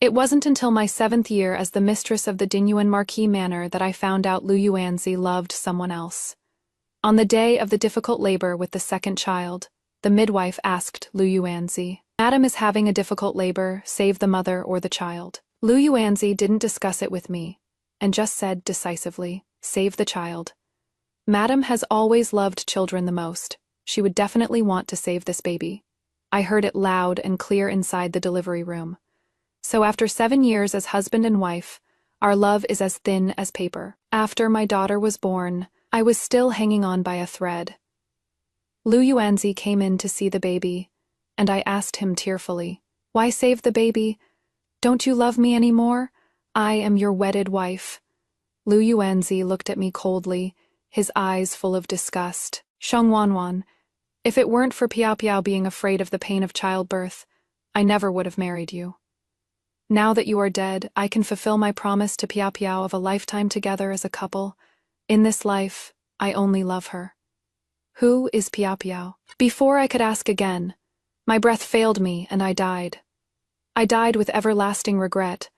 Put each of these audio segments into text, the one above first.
It wasn't until my 7th year as the mistress of the Dinyuan Marquis Manor that I found out Lu Yuanzi loved someone else. On the day of the difficult labor with the second child, the midwife asked Lu Yuanzi, "Madam is having a difficult labor, save the mother or the child." Lu Yuanzi didn't discuss it with me, and just said decisively, "Save the child." Madam has always loved children the most. She would definitely want to save this baby. I heard it loud and clear inside the delivery room. So after 7 years as husband and wife, our love is as thin as paper. After my daughter was born, I was still hanging on by a thread. Lu Yuanzi came in to see the baby, and I asked him tearfully, "Why save the baby? Don't you love me anymore? I am your wedded wife." Lu Yuanzi looked at me coldly, his eyes full of disgust. "Sheng Wanwan, if it weren't for Piao Piao being afraid of the pain of childbirth, I never would have married you. Now that you are dead, I can fulfill my promise to Piao Piao of a lifetime together as a couple. In this life, I only love her." "Who is Piao Piao?" Before I could ask again, my breath failed me and I died. I died with everlasting regret,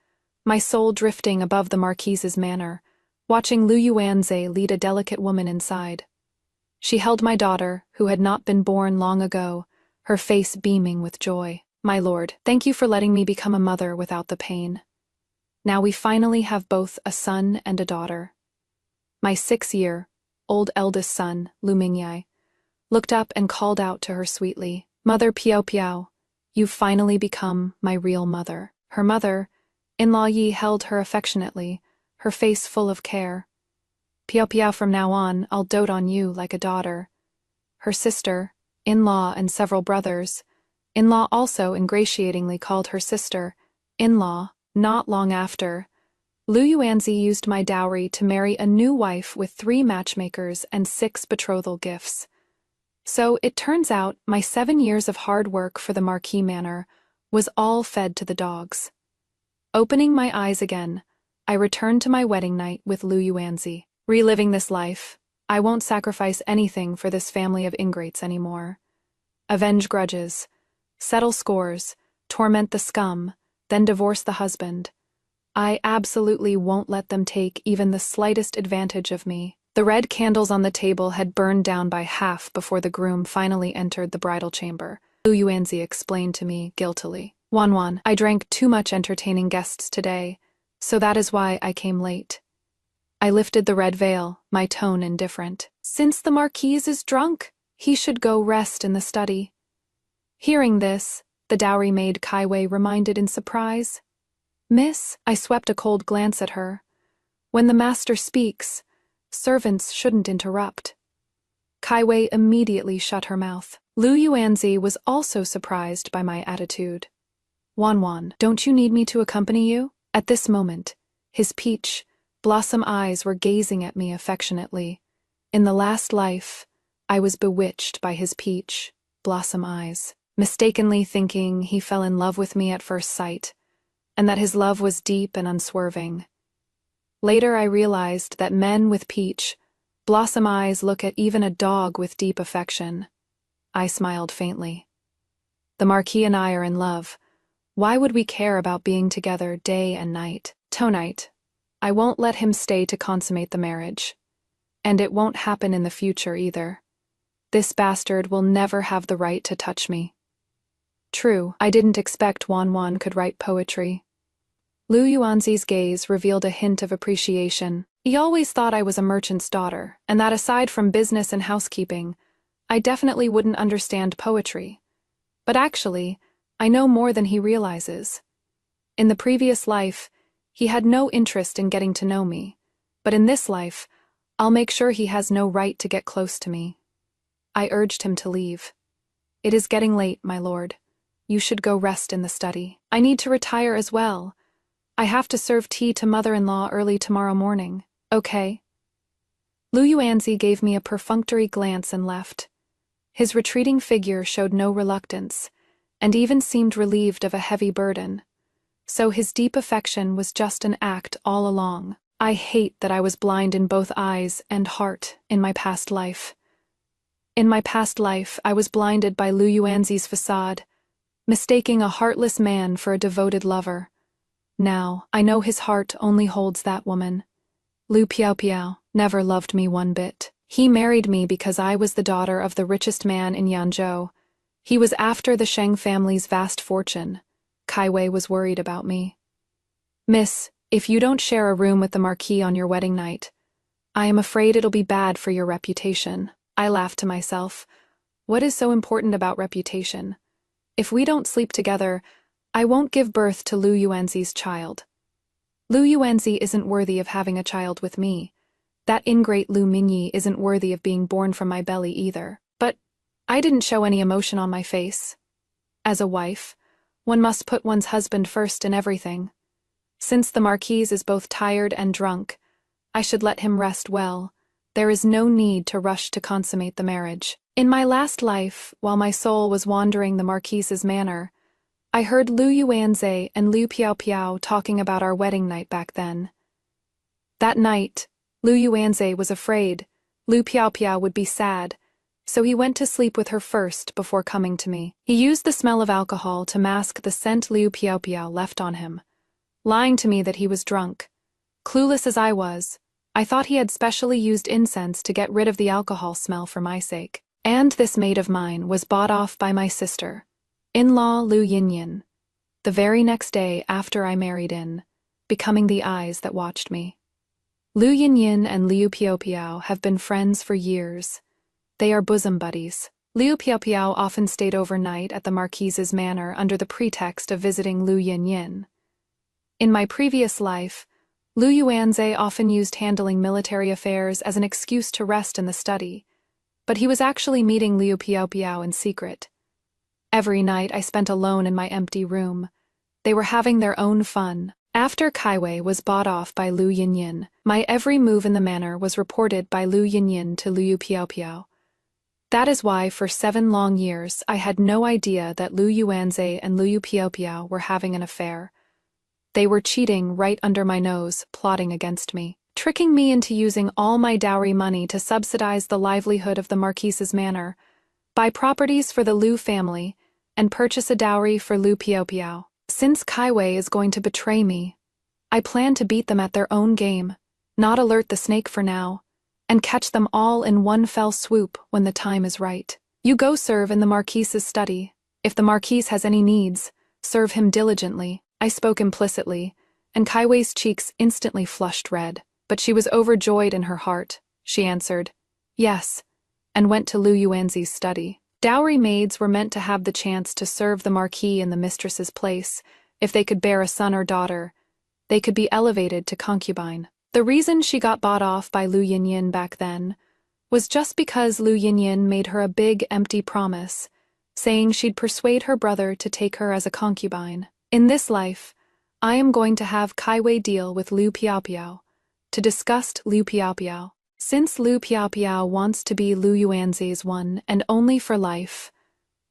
my soul drifting above the Marquise's manor, watching Lu Yuanzi lead a delicate woman inside. She held my daughter, who had not been born long ago, her face beaming with joy. "My lord, thank you for letting me become a mother without the pain. Now we finally have both a son and a daughter." My 6-year-old eldest son, Lu Mingyai, looked up and called out to her sweetly, "Mother Piao Piao, you've finally become my real mother." Her mother, in-law Yi, held her affectionately, her face full of care. "Piao Piao, from now on, I'll dote on you like a daughter." Her sister, in-law, and several brothers, in-law also ingratiatingly called her sister, in-law. Not long after, Lu Yuanzi used my dowry to marry a new wife with 3 matchmakers and 6 betrothal gifts. So it turns out my 7 years of hard work for the Marquis Manor was all fed to the dogs. Opening my eyes again, I returned to my wedding night with Lu Yuanzi. Reliving this life, I won't sacrifice anything for this family of ingrates anymore. Avenge grudges, settle scores, torment the scum, then divorce the husband. I absolutely won't let them take even the slightest advantage of me. The red candles on the table had burned down by half before the groom finally entered the bridal chamber. Lu Yuanzi explained to me guiltily, "Wanwan, I drank too much entertaining guests today, so that is why I came late." I lifted the red veil, my tone indifferent. "Since the Marquise is drunk, he should go rest in the study." Hearing this, the dowry maid Kai Wei reminded in surprise. "Miss," I swept a cold glance at her. "When the master speaks, servants shouldn't interrupt." Kai Wei immediately shut her mouth. Lu Yuanzi was also surprised by my attitude. "Wanwan, don't you need me to accompany you?" At this moment, his peach, blossom eyes were gazing at me affectionately. In the last life, I was bewitched by his peach, blossom eyes, mistakenly thinking he fell in love with me at first sight, and that his love was deep and unswerving. Later I realized that men with peach, blossom eyes look at even a dog with deep affection. I smiled faintly. The Marquis and I are in love. Why would we care about being together day and night? Tonight, I won't let him stay to consummate the marriage. And it won't happen in the future either. This bastard will never have the right to touch me. True, I didn't expect Wanwan could write poetry. Lu Yuanzi's gaze revealed a hint of appreciation. He always thought I was a merchant's daughter, and that aside from business and housekeeping, I definitely wouldn't understand poetry. But actually, I know more than he realizes. In the previous life, he had no interest in getting to know me, but in this life, I'll make sure he has no right to get close to me. I urged him to leave. "It is getting late, my lord. You should go rest in the study. I need to retire as well. I have to serve tea to mother-in-law early tomorrow morning. Okay?" Lu Yuanzi gave me a perfunctory glance and left. His retreating figure showed no reluctance, and even seemed relieved of a heavy burden. So his deep affection was just an act all along. I hate that I was blind in both eyes and heart in my past life. In my past life, I was blinded by Lu Yuanzi's facade, mistaking a heartless man for a devoted lover. Now, I know his heart only holds that woman. Lu Piao never loved me one bit. He married me because I was the daughter of the richest man in Yanzhou. He was after the Sheng family's vast fortune. Kai Wei was worried about me. Miss, if you don't share a room with the Marquis on your wedding night, I am afraid it'll be bad for your reputation. I laughed to myself. What is so important about reputation? If we don't sleep together, I won't give birth to Lu Yuanzi's child. Lu Yuanzi isn't worthy of having a child with me. That ingrate Lu Mingyi isn't worthy of being born from my belly either. But I didn't show any emotion on my face. As a wife, one must put one's husband first in everything. Since the Marquis is both tired and drunk, I should let him rest well. There is no need to rush to consummate the marriage. In my last life, while my soul was wandering the Marquis's manor, I heard Lu Yuanzi and Lu Piao talking about our wedding night back then. That night, Lu Yuanzi was afraid Lu Piao would be sad, so he went to sleep with her first before coming to me. He used the smell of alcohol to mask the scent Lu Piao left on him, lying to me that he was drunk. Clueless as I was, I thought he had specially used incense to get rid of the alcohol smell for my sake. And this maid of mine was bought off by my sister-in-law Lu Yinyin, the very next day after I married in, becoming the eyes that watched me. Lu Yinyin and Liu Piao have been friends for years. They are bosom buddies. Liu Piao often stayed overnight at the Marquis's manor under the pretext of visiting Lu Yinyin. In my previous life, Lu Yuanzi often used handling military affairs as an excuse to rest in the study, but he was actually meeting Liu Piao in secret. Every night I spent alone in my empty room. They were having their own fun. After Kai Wei was bought off by Lu Yinyin, my every move in the manor was reported by Lu Yinyin to Liu Piao. That is why for 7 long years I had no idea that Lu Yuanzi and Liu Piao were having an affair. They were cheating right under my nose, plotting against me, tricking me into using all my dowry money to subsidize the livelihood of the Marquis's manor, buy properties for the Lu family, and purchase a dowry for Lu Piao. Since Kai Wei is going to betray me, I plan to beat them at their own game, not alert the snake for now, and catch them all in one fell swoop when the time is right. You go serve in the Marquis's study. If the Marquis has any needs, serve him diligently. I spoke implicitly, and Kai Wei's cheeks instantly flushed red, but she was overjoyed in her heart. She answered, yes, and went to Lu Yuanzi's study. Dowry maids were meant to have the chance to serve the Marquis in the mistress's place. If they could bear a son or daughter, they could be elevated to concubine. The reason she got bought off by Lu Yinyin back then was just because Lu Yinyin made her a big, empty promise, saying she'd persuade her brother to take her as a concubine. In this life, I am going to have Kai Wei deal with Liu Piao to disgust Liu Piao. Since Liu Piao wants to be Lu Yuanzi's one and only for life,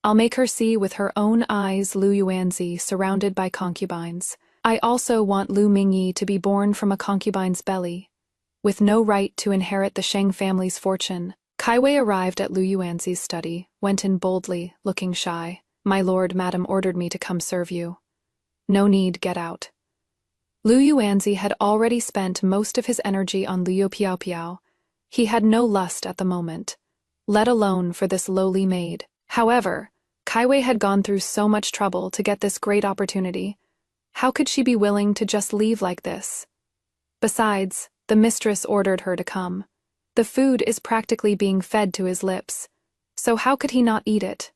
I'll make her see with her own eyes Lu Yuanzi surrounded by concubines. I also want Lu Mingyi to be born from a concubine's belly, with no right to inherit the Sheng family's fortune. Kai Wei arrived at Lu Yuanzi's study, went in boldly, looking shy. My lord, madam ordered me to come serve you. No need, get out. Lu Yuanzi had already spent most of his energy on Liu Piao. He had no lust at the moment, let alone for this lowly maid. However, Kai Wei had gone through so much trouble to get this great opportunity. How could she be willing to just leave like this? Besides, the mistress ordered her to come. The food is practically being fed to his lips, so how could he not eat it?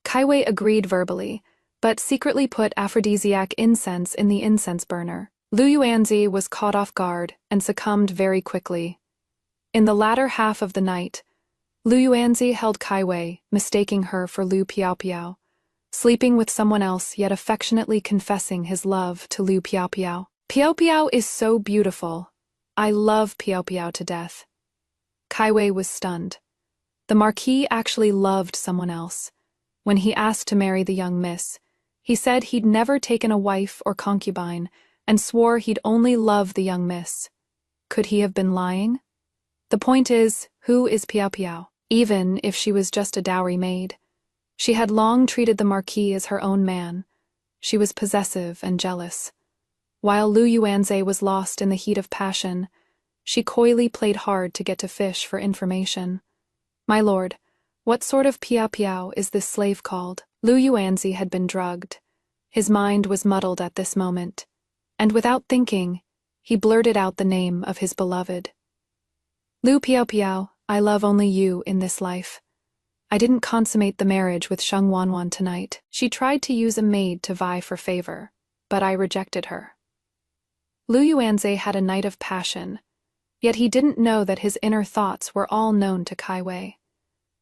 Kai Wei agreed verbally, but secretly put aphrodisiac incense in the incense burner. Lu Yuanzi was caught off guard and succumbed very quickly. In the latter half of the night, Lu Yuanzi held Kai Wei, mistaking her for Liu Piao, sleeping with someone else yet affectionately confessing his love to Liu Piao. Piao is so beautiful. I love Piao to death. Kai Wei was stunned. The Marquis actually loved someone else. When he asked to marry the young miss, he said he'd never taken a wife or concubine and swore he'd only love the young miss. Could he have been lying? The point is, who is Piao? Even if she was just a dowry maid, she had long treated the Marquis as her own man. She was possessive and jealous. While Lu Yuanze was lost in the heat of passion, she coyly played hard to get to Fish for information. "My lord, what sort of piao piao is this slave called?" Lu Yuanzi had been drugged. His mind was muddled at this moment, and without thinking, he blurted out the name of his beloved. "Lu Piao Piao, I love only you in this life. I didn't consummate the marriage with Sheng Wanwan tonight." She tried to use a maid to vie for favor, but I rejected her. Lu Yuanze had a night of passion, yet he didn't know that his inner thoughts were all known to Kai Wei.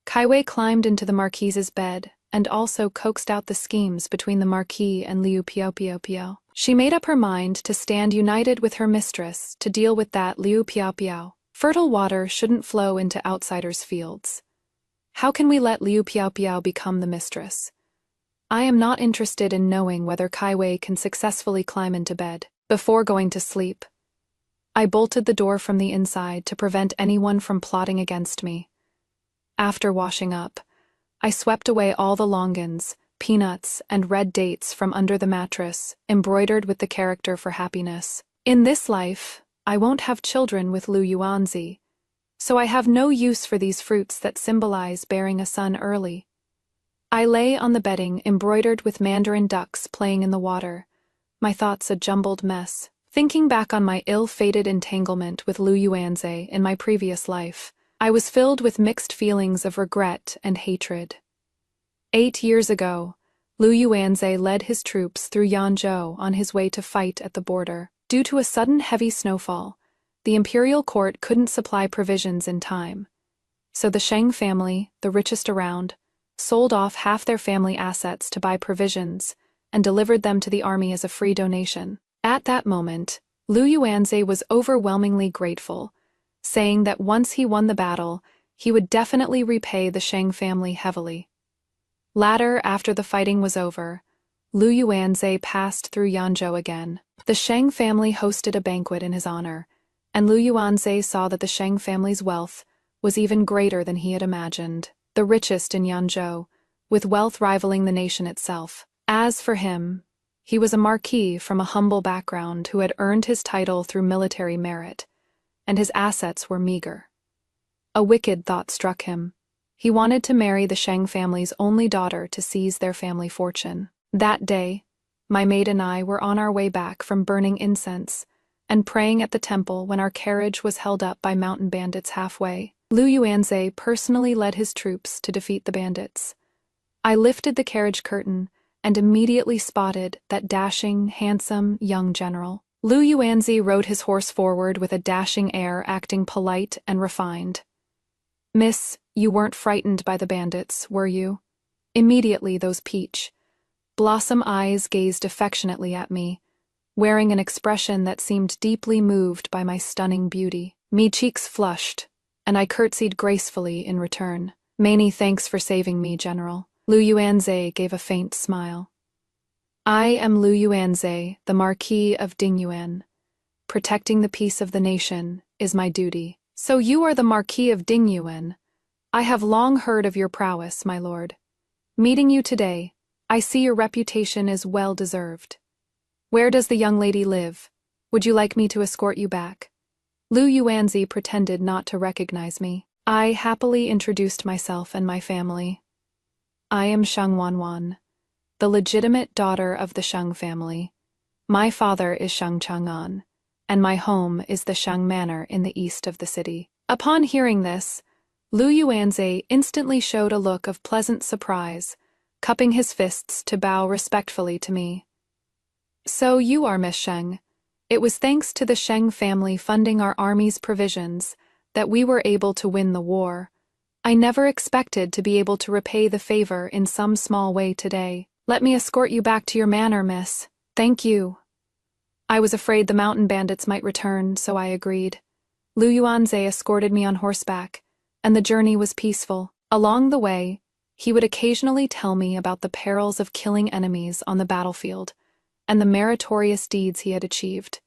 Kai Wei climbed into the Marquise's bed and also coaxed out the schemes between the Marquis and Liu Piao Piao Piao. She made up her mind to stand united with her mistress to deal with that Liu Piao Piao. Fertile water shouldn't flow into outsiders' fields. How can we let Liu Piao Piao become the mistress? I am not interested in knowing whether Kai Wei can successfully climb into bed. Before going to sleep, I bolted the door from the inside to prevent anyone from plotting against me. After washing up, I swept away all the longans, peanuts, and red dates from under the mattress, embroidered with the character for happiness. In this life, I won't have children with Lu Yuanzi, so I have no use for these fruits that symbolize bearing a son early. I lay on the bedding embroidered with mandarin ducks playing in the water, my thoughts a jumbled mess. Thinking back on my ill-fated entanglement with Lu Yuanze in my previous life, I was filled with mixed feelings of regret and hatred. 8 years ago, Lu Yuanze led his troops through Yanzhou on his way to fight at the border. Due to a sudden heavy snowfall, the imperial court couldn't supply provisions in time. So the Sheng family, the richest around, sold off half their family assets to buy provisions and delivered them to the army as a free donation. At that moment, Lu Yuanze was overwhelmingly grateful, saying that once he won the battle, he would definitely repay the Sheng family heavily. Later, after the fighting was over, Lu Yuanze passed through Yanzhou again. The Sheng family hosted a banquet in his honor, and Lu Yuanze saw that the Sheng family's wealth was even greater than he had imagined, the richest in Yanzhou, with wealth rivaling the nation itself. As for him, he was a marquis from a humble background who had earned his title through military merit, and his assets were meager. A wicked thought struck him. He wanted to marry the Sheng family's only daughter to seize their family fortune. That day, my maid and I were on our way back from burning incense and praying at the temple when our carriage was held up by mountain bandits halfway. Lu Yuanze personally led his troops to defeat the bandits. I lifted the carriage curtain and immediately spotted that dashing, handsome, young general. Lu Yuanzi rode his horse forward with a dashing air, acting polite and refined. "Miss, you weren't frightened by the bandits, were you?" Immediately those peach, blossom eyes gazed affectionately at me, wearing an expression that seemed deeply moved by my stunning beauty. Me cheeks flushed, and I curtsied gracefully in return. "Many thanks for saving me, General." Lu Yuanze gave a faint smile. "I am Lu Yuanze, the Marquis of Dingyuan. Protecting the peace of the nation is my duty." "So you are the Marquis of Dingyuan. I have long heard of your prowess, my lord. Meeting you today, I see your reputation is well deserved. Where does the young lady live? Would you like me to escort you back?" Lu Yuanzi pretended not to recognize me. I happily introduced myself and my family. "I am Sheng Wanwan, the legitimate daughter of the Sheng family. My father is Sheng Chang'an, and my home is the Sheng Manor in the east of the city." Upon hearing this, Lu Yuanze instantly showed a look of pleasant surprise, cupping his fists to bow respectfully to me. "So you are Miss Sheng. It was thanks to the Sheng family funding our army's provisions that we were able to win the war. I never expected to be able to repay the favor in some small way today. Let me escort you back to your manor, miss." "Thank you." I was afraid the mountain bandits might return, so I agreed. Lu Yuanze escorted me on horseback, and the journey was peaceful. Along the way, he would occasionally tell me about the perils of killing enemies on the battlefield and the meritorious deeds he had achieved.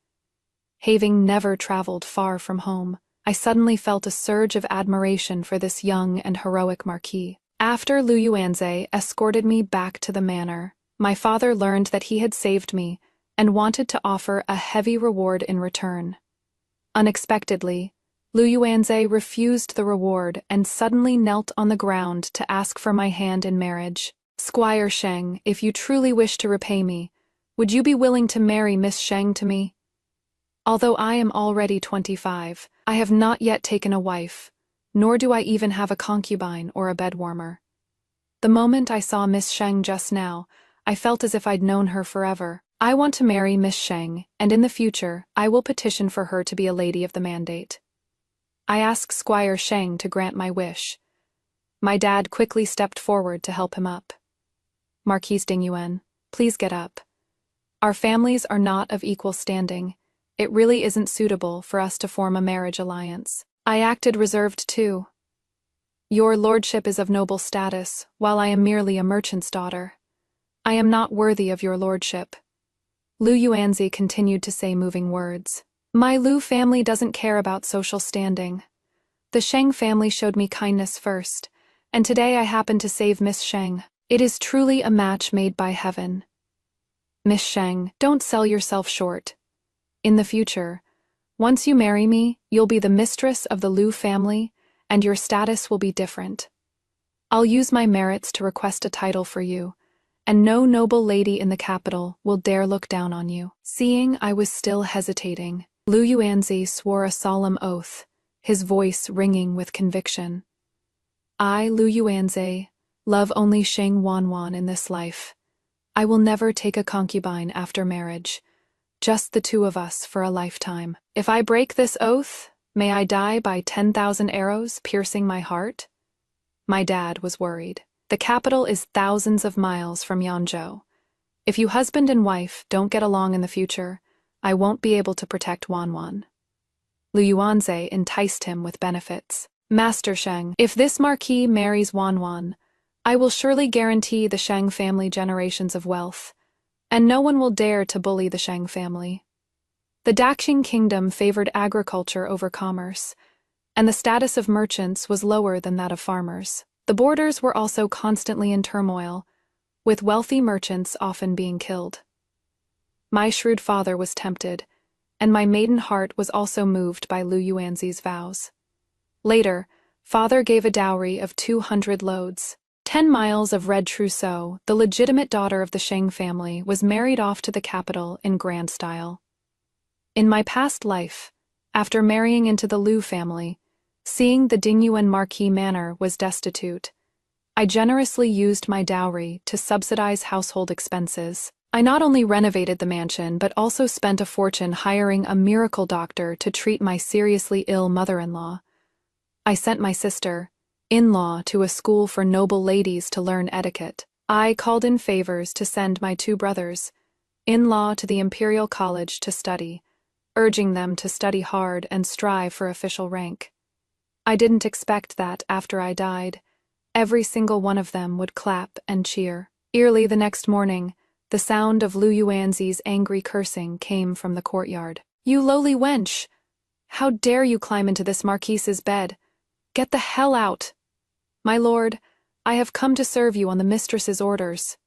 Having never traveled far from home, I suddenly felt a surge of admiration for this young and heroic marquis. After Lu Yuanze escorted me back to the manor, my father learned that he had saved me and wanted to offer a heavy reward in return. Unexpectedly, Lu Yuanze refused the reward and suddenly knelt on the ground to ask for my hand in marriage. "Squire Sheng, if you truly wish to repay me, would you be willing to marry Miss Sheng to me? Although I am already 25, I have not yet taken a wife, nor do I even have a concubine or a bedwarmer. The moment I saw Miss Sheng just now, I felt as if I'd known her forever. I want to marry Miss Sheng, and in the future, I will petition for her to be a lady of the mandate. I ask Squire Sheng to grant my wish." My dad quickly stepped forward to help him up. "Marquise Dingyuan, please get up. Our families are not of equal standing. It really isn't suitable for us to form a marriage alliance." I acted reserved too. "Your lordship is of noble status, while I am merely a merchant's daughter. I am not worthy of your lordship." Lu Yuanzi continued to say moving words. "My Lu family doesn't care about social standing. The Sheng family showed me kindness first, and today I happen to save Miss Sheng. It is truly a match made by heaven. Miss Sheng, don't sell yourself short. In the future, once you marry me, you'll be the mistress of the Lu family, and your status will be different. I'll use my merits to request a title for you, and no noble lady in the capital will dare look down on you." Seeing I was still hesitating, Lu Yuanzi swore a solemn oath, his voice ringing with conviction. "I, Lu Yuanzi, love only Sheng Wanwan in this life. I will never take a concubine after marriage, just the two of us for a lifetime. If I break this oath, may I die by 10,000 arrows piercing my heart?" My dad was worried. "The capital is thousands of miles from Yanzhou. If you husband and wife don't get along in the future, I won't be able to protect Wanwan." Lu Yuanze enticed him with benefits. "Master Sheng, if this marquis marries Wanwan, I will surely guarantee the Sheng family generations of wealth, and no one will dare to bully the Sheng family." The Daxing kingdom favored agriculture over commerce, and the status of merchants was lower than that of farmers. The borders were also constantly in turmoil, with wealthy merchants often being killed. My shrewd father was tempted, and my maiden heart was also moved by Lu Yuanzi's vows. Later, father gave a dowry of 200 loads. 10 miles of red trousseau, the legitimate daughter of the Sheng family, was married off to the capital in grand style. In my past life, after marrying into the Lu family, seeing the Dingyuan Marquis manor was destitute, I generously used my dowry to subsidize household expenses. I not only renovated the mansion but also spent a fortune hiring a miracle doctor to treat my seriously ill mother-in-law. I sent my sister-in-law to a school for noble ladies to learn etiquette. I called in favors to send my 2 brothers-in-law to the Imperial College to study, urging them to study hard and strive for official rank. I didn't expect that, after I died, every single one of them would clap and cheer. Early the next morning, the sound of Lu Yuanzi's angry cursing came from the courtyard. "You lowly wench! How dare you climb into this marquise's bed? Get the hell out! My lord, I have come to serve you on the mistress's orders."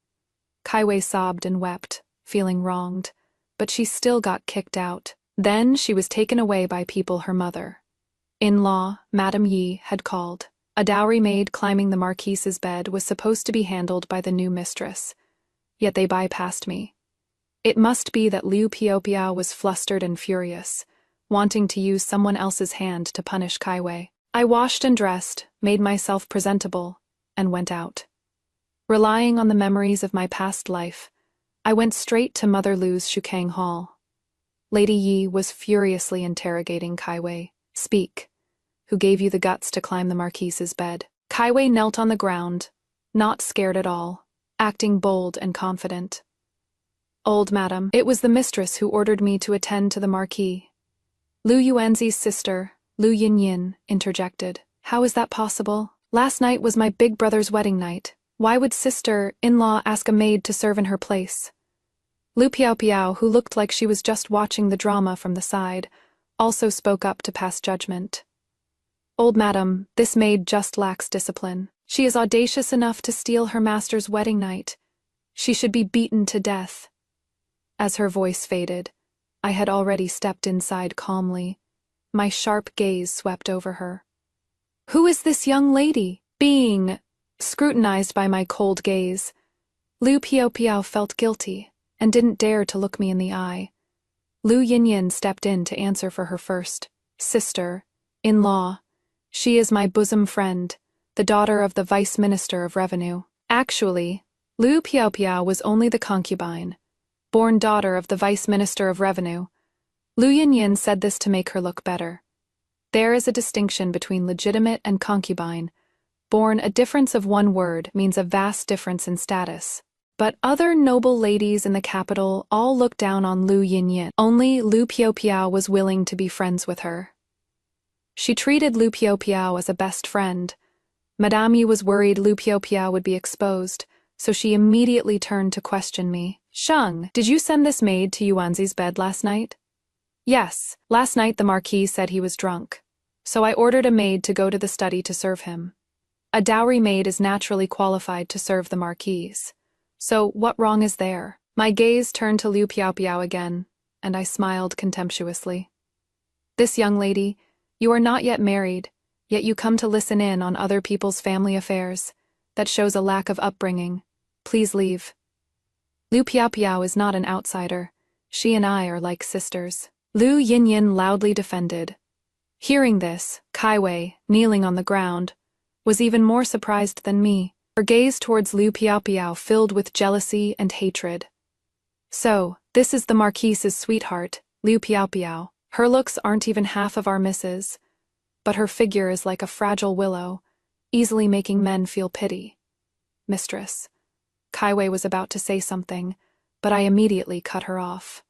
Kaiwei sobbed and wept, feeling wronged, but she still got kicked out. Then she was taken away by people her mother-in-law, Madame Yi, had called. A dowry maid climbing the marquise's bed was supposed to be handled by the new mistress, yet they bypassed me. It must be that Liu Piao was flustered and furious, wanting to use someone else's hand to punish Kaiwei. I washed and dressed, made myself presentable, and went out. Relying on the memories of my past life, I went straight to Mother Lu's Shukang Hall. Lady Yi was furiously interrogating Kaiwei. "Speak. Who gave you the guts to climb the marquise's bed?" Kaiwei knelt on the ground, not scared at all, acting bold and confident. "Old madam, it was the mistress who ordered me to attend to the marquis." Lu Yuanzi's sister, Lu Yinyin, interjected. "How is that possible? Last night was my big brother's wedding night. Why would sister-in-law ask a maid to serve in her place?" Lu Piao, who looked like she was just watching the drama from the side, also spoke up to pass judgment. "Old madam, this maid just lacks discipline. She is audacious enough to steal her master's wedding night. She should be beaten to death." As her voice faded, I had already stepped inside calmly. My sharp gaze swept over her. "Who is this young lady?" Being scrutinized by my cold gaze, Liu Piao felt guilty and didn't dare to look me in the eye. Lu Yinyin stepped in to answer for her first. "Sister-in-law. She is my bosom friend, the daughter of the Vice Minister of Revenue." Actually, Liu Piao was only the concubine, born daughter of the Vice Minister of Revenue. Lu Yinyin said this to make her look better. There is a distinction between legitimate and concubine. Born, a difference of one word means a vast difference in status. But other noble ladies in the capital all looked down on Lu Yinyin. Only Liu Piao was willing to be friends with her. She treated Liu Piao as a best friend. Madame Yi was worried Liu Piao would be exposed, so she immediately turned to question me. "Sheng, did you send this maid to Yuanzi's bed last night?" "Yes, last night the Marquis said he was drunk, so I ordered a maid to go to the study to serve him. A dowry maid is naturally qualified to serve the Marquis. So what wrong is there?" My gaze turned to Liu Piao again, and I smiled contemptuously. "This young lady, you are not yet married, yet you come to listen in on other people's family affairs. That shows a lack of upbringing. Please leave." Liu Piao is not an outsider. She and I are like sisters. Lu Yinyin loudly defended. Hearing this, Kaiwei, kneeling on the ground, was even more surprised than me. Her gaze towards Liu Piao filled with jealousy and hatred. "So, this is the Marquise's sweetheart, Liu Piao. Her looks aren't even half of our misses, but her figure is like a fragile willow, easily making men feel pity." "Mistress." Kaiwei was about to say something, but I immediately cut her off.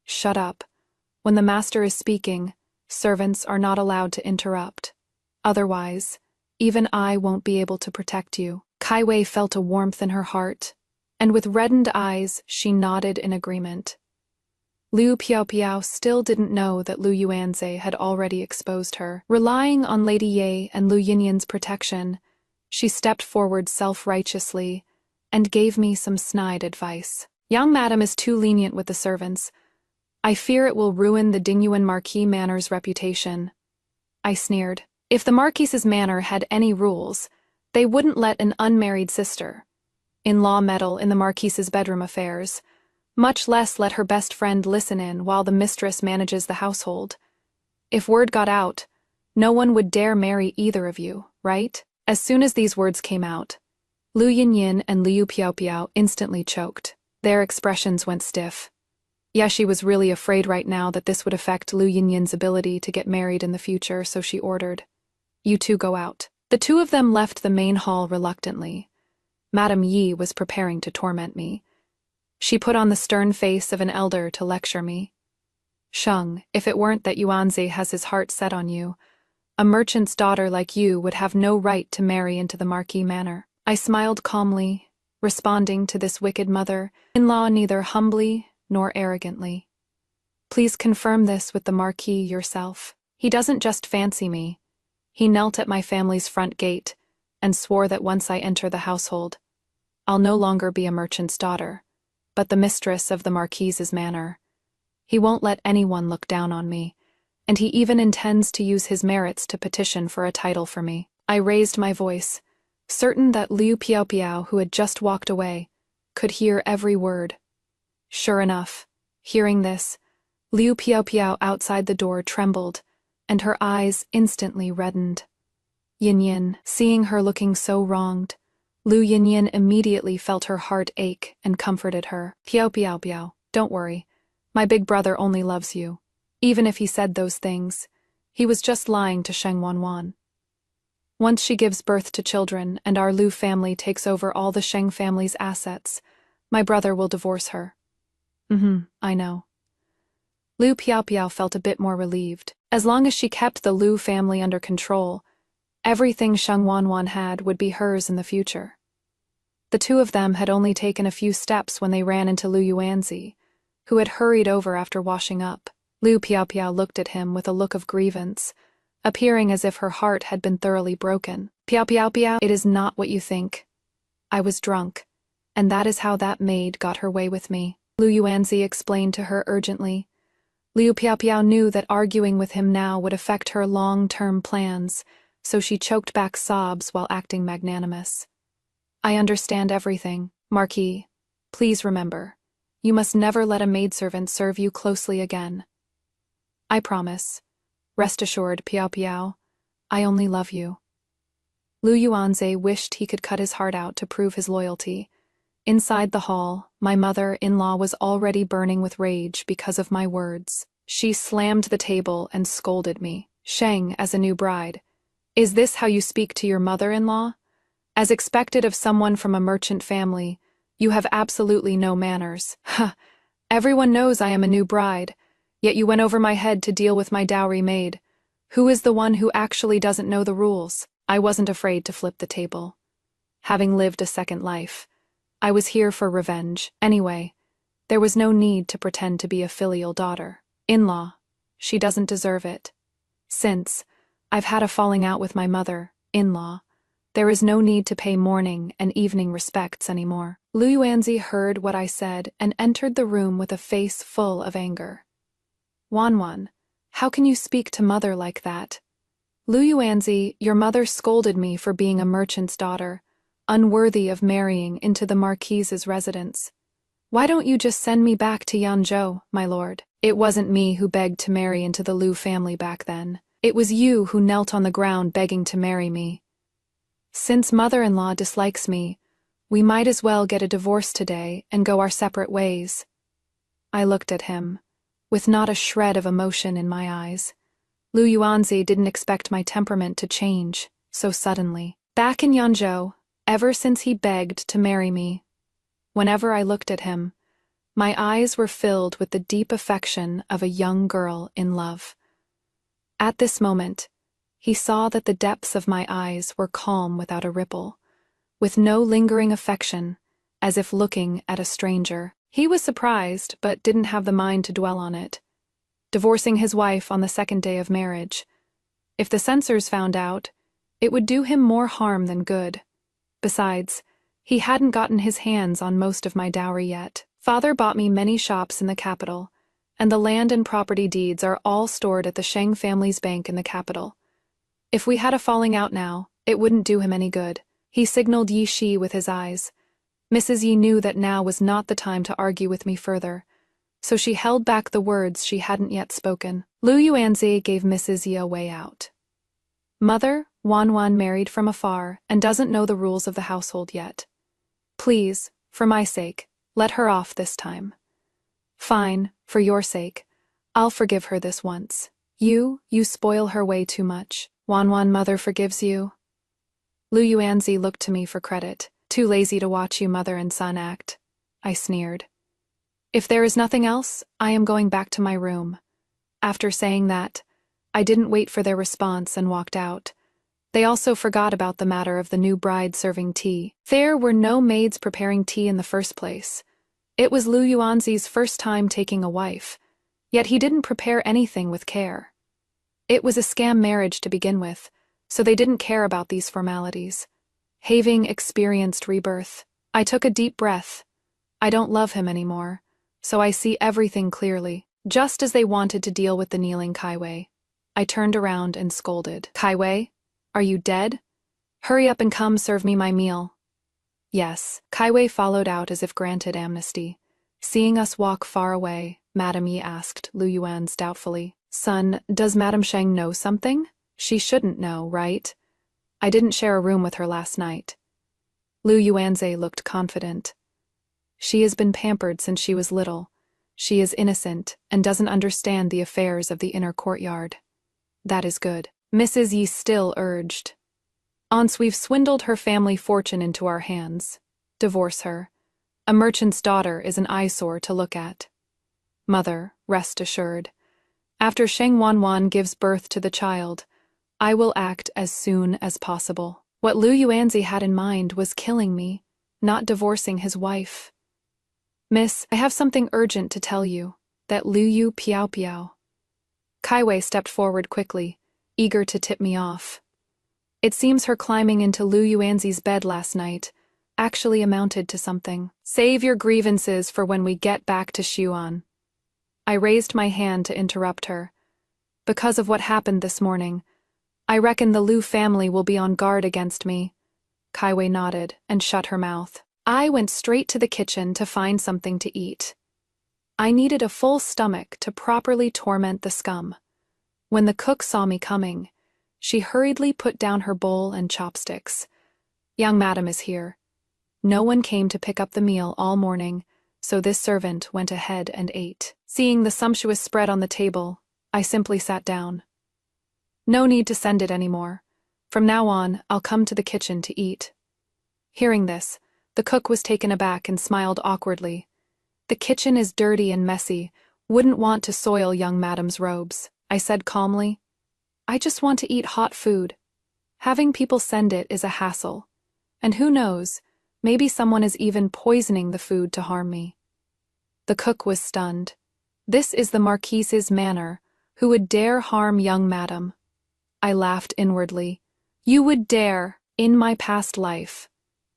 "Shut up. When the master is speaking, servants are not allowed to interrupt. Otherwise, even I won't be able to protect you." Kaiwei felt a warmth in her heart, and with reddened eyes, she nodded in agreement. Liu Piao still didn't know that Lu Yuanzi had already exposed her. Relying on Lady Ye and Lu Yinyin's protection, she stepped forward self-righteously and gave me some snide advice. "Young madam is too lenient with the servants. I fear it will ruin the Dingyuan Marquis Manor's reputation." I sneered. If the Marquis's manor had any rules, they wouldn't let an unmarried sister-in-law meddle in the Marquis's bedroom affairs, much less let her best friend listen in while the mistress manages the household. If word got out, no one would dare marry either of you, right? As soon as these words came out, Lu Yinyin and Liu Piao instantly choked. Their expressions went stiff. Yeah, she was really afraid right now that this would affect Lu Yinyin's ability to get married in the future, so she ordered, "You two go out." The two of them left the main hall reluctantly. Madame Yi was preparing to torment me. She put on the stern face of an elder to lecture me. "Sheng, if it weren't that Yuanzi has his heart set on you, a merchant's daughter like you would have no right to marry into the Marquis manor." I smiled calmly, responding to this wicked mother-in-law neither humbly nor arrogantly. "Please confirm this with the Marquis yourself. He doesn't just fancy me. He knelt at my family's front gate and swore that once I enter the household, I'll no longer be a merchant's daughter, but the mistress of the Marquis's manor. He won't let anyone look down on me, and he even intends to use his merits to petition for a title for me." I raised my voice, certain that Liu Piao, who had just walked away, could hear every word. Sure enough, hearing this, Liu Piao outside the door trembled, and her eyes instantly reddened. Yinyin, seeing her looking so wronged, Lu Yinyin immediately felt her heart ache and comforted her. Piao, don't worry. My big brother only loves you. Even if he said those things, he was just lying to Sheng Wanwan. Once she gives birth to children and our Lu family takes over all the Sheng family's assets, my brother will divorce her." I know." Liu Piao felt a bit more relieved. As long as she kept the Lu family under control, everything Sheng Wanwan had would be hers in the future. The two of them had only taken a few steps when they ran into Lu Yuanzi, who had hurried over after washing up. Liu Piao looked at him with a look of grievance, appearing as if her heart had been thoroughly broken. Piao, it is not what you think. I was drunk, and that is how that maid got her way with me." Lu Yuanzi explained to her urgently. Liu Piaopiao knew that arguing with him now would affect her long-term plans, so she choked back sobs while acting magnanimous. I understand everything, Marquis. Please remember, you must never let a maidservant serve you closely again. I promise. Rest assured, Piaopiao, I only love you. Lu Yuanzi wished he could cut his heart out to prove his loyalty. Inside the hall, my mother-in-law was already burning with rage because of my words. She slammed the table and scolded me. Sheng, as a new bride. Is this how you speak to your mother-in-law? As expected of someone from a merchant family, you have absolutely no manners. Ha! Everyone knows I am a new bride, yet you went over my head to deal with my dowry maid. Who is the one who actually doesn't know the rules? I wasn't afraid to flip the table. Having lived a second life, I was here for revenge. Anyway, there was no need to pretend to be a filial daughter. In-law, she doesn't deserve it. Since I've had a falling out with my mother-in-law, there is no need to pay morning and evening respects anymore. Lu Yuanzi heard what I said and entered the room with a face full of anger. Wanwan, how can you speak to mother like that? Lu Yuanzi, your mother scolded me for being a merchant's daughter, unworthy of marrying into the Marquise's residence. Why don't you just send me back to Yanzhou, my lord? It wasn't me who begged to marry into the Lu family back then. It was you who knelt on the ground begging to marry me. Since mother-in-law dislikes me, we might as well get a divorce today and go our separate ways. I looked at him, with not a shred of emotion in my eyes. Lu Yuanzi didn't expect my temperament to change so suddenly. Back in Yanzhou, ever since he begged to marry me, whenever I looked at him, my eyes were filled with the deep affection of a young girl in love. At this moment, he saw that the depths of my eyes were calm without a ripple, with no lingering affection, as if looking at a stranger. He was surprised, but didn't have the mind to dwell on it. Divorcing his wife on the second day of marriage. If the censors found out, it would do him more harm than good. Besides, he hadn't gotten his hands on most of my dowry yet. Father bought me many shops in the capital, and the land and property deeds are all stored at the Sheng family's bank in the capital. If we had a falling out now, it wouldn't do him any good. He signaled Yi Shi with his eyes. Mrs. Yi knew that now was not the time to argue with me further, so she held back the words she hadn't yet spoken. Lu Yuanzi gave Mrs. Yi a way out. Mother, Wanwan married from afar and doesn't know the rules of the household yet. Please, for my sake, let her off this time. Fine, for your sake. I'll forgive her this once. You spoil her way too much. Wanwan mother forgives you. Lu Yuanzi looked to me for credit. Too lazy to watch you mother and son act. I sneered. If there is nothing else, I am going back to my room. After saying that, I didn't wait for their response and walked out. They also forgot about the matter of the new bride serving tea. There were no maids preparing tea in the first place. It was Lu Yuanzi's first time taking a wife, yet he didn't prepare anything with care. It was a scam marriage to begin with, so they didn't care about these formalities. Having experienced rebirth, I took a deep breath. I don't love him anymore, so I see everything clearly. Just as they wanted to deal with the kneeling Kaiwei, I turned around and scolded. Kaiwei, are you dead? Hurry up and come serve me my meal. Yes, Kaiwei followed out as if granted amnesty. Seeing us walk far away, Madame Yi asked Lu Yuanzi doubtfully. Son, does Madame Sheng know something? She shouldn't know, right? I didn't share a room with her last night. Lu Yuanzi looked confident. She has been pampered since she was little. She is innocent and doesn't understand the affairs of the inner courtyard. That is good. Mrs. Yi still urged. Once we've swindled her family fortune into our hands. Divorce her. A merchant's daughter is an eyesore to look at. Mother, rest assured. After Sheng Wanwan gives birth to the child, I will act as soon as possible. What Lu Yuanzi had in mind was killing me, not divorcing his wife. Miss, I have something urgent to tell you. That Liu Piaopiao. Kaiwei stepped forward quickly, eager to tip me off. It seems her climbing into Lu Yuanzi's bed last night actually amounted to something. Save your grievances for when we get back to Xuan. I raised my hand to interrupt her. Because of what happened this morning, I reckon the Liu family will be on guard against me. Kaiwei nodded and shut her mouth. I went straight to the kitchen to find something to eat. I needed a full stomach to properly torment the scum. When the cook saw me coming, she hurriedly put down her bowl and chopsticks. Young madam is here. No one came to pick up the meal all morning, so this servant went ahead and ate. Seeing the sumptuous spread on the table, I simply sat down. No need to send it anymore. From now on, I'll come to the kitchen to eat. Hearing this, the cook was taken aback and smiled awkwardly. The kitchen is dirty and messy, wouldn't want to soil young madam's robes, I said calmly. I just want to eat hot food. Having people send it is a hassle. And who knows, maybe someone is even poisoning the food to harm me. The cook was stunned. This is the Marquise's manner. Who would dare harm young madam? I laughed inwardly. You would dare, in my past life.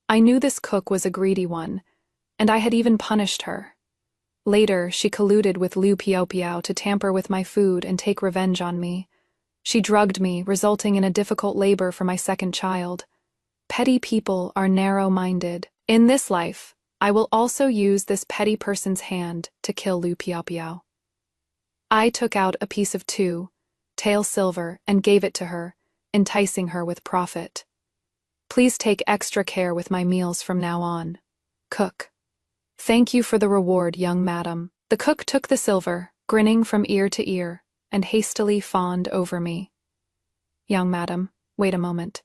I knew this cook was a greedy one, and I had even punished her. Later, she colluded with Liu Piao to tamper with my food and take revenge on me. She drugged me, resulting in a difficult labor for my second child. Petty people are narrow-minded. In this life, I will also use this petty person's hand to kill Liu Piao. I took out a piece of 2 tael silver and gave it to her, enticing her with profit. Please take extra care with my meals from now on. Cook. Thank you for the reward, young madam. The cook took the silver, grinning from ear to ear, and hastily fawned over me. Young madam, wait a moment.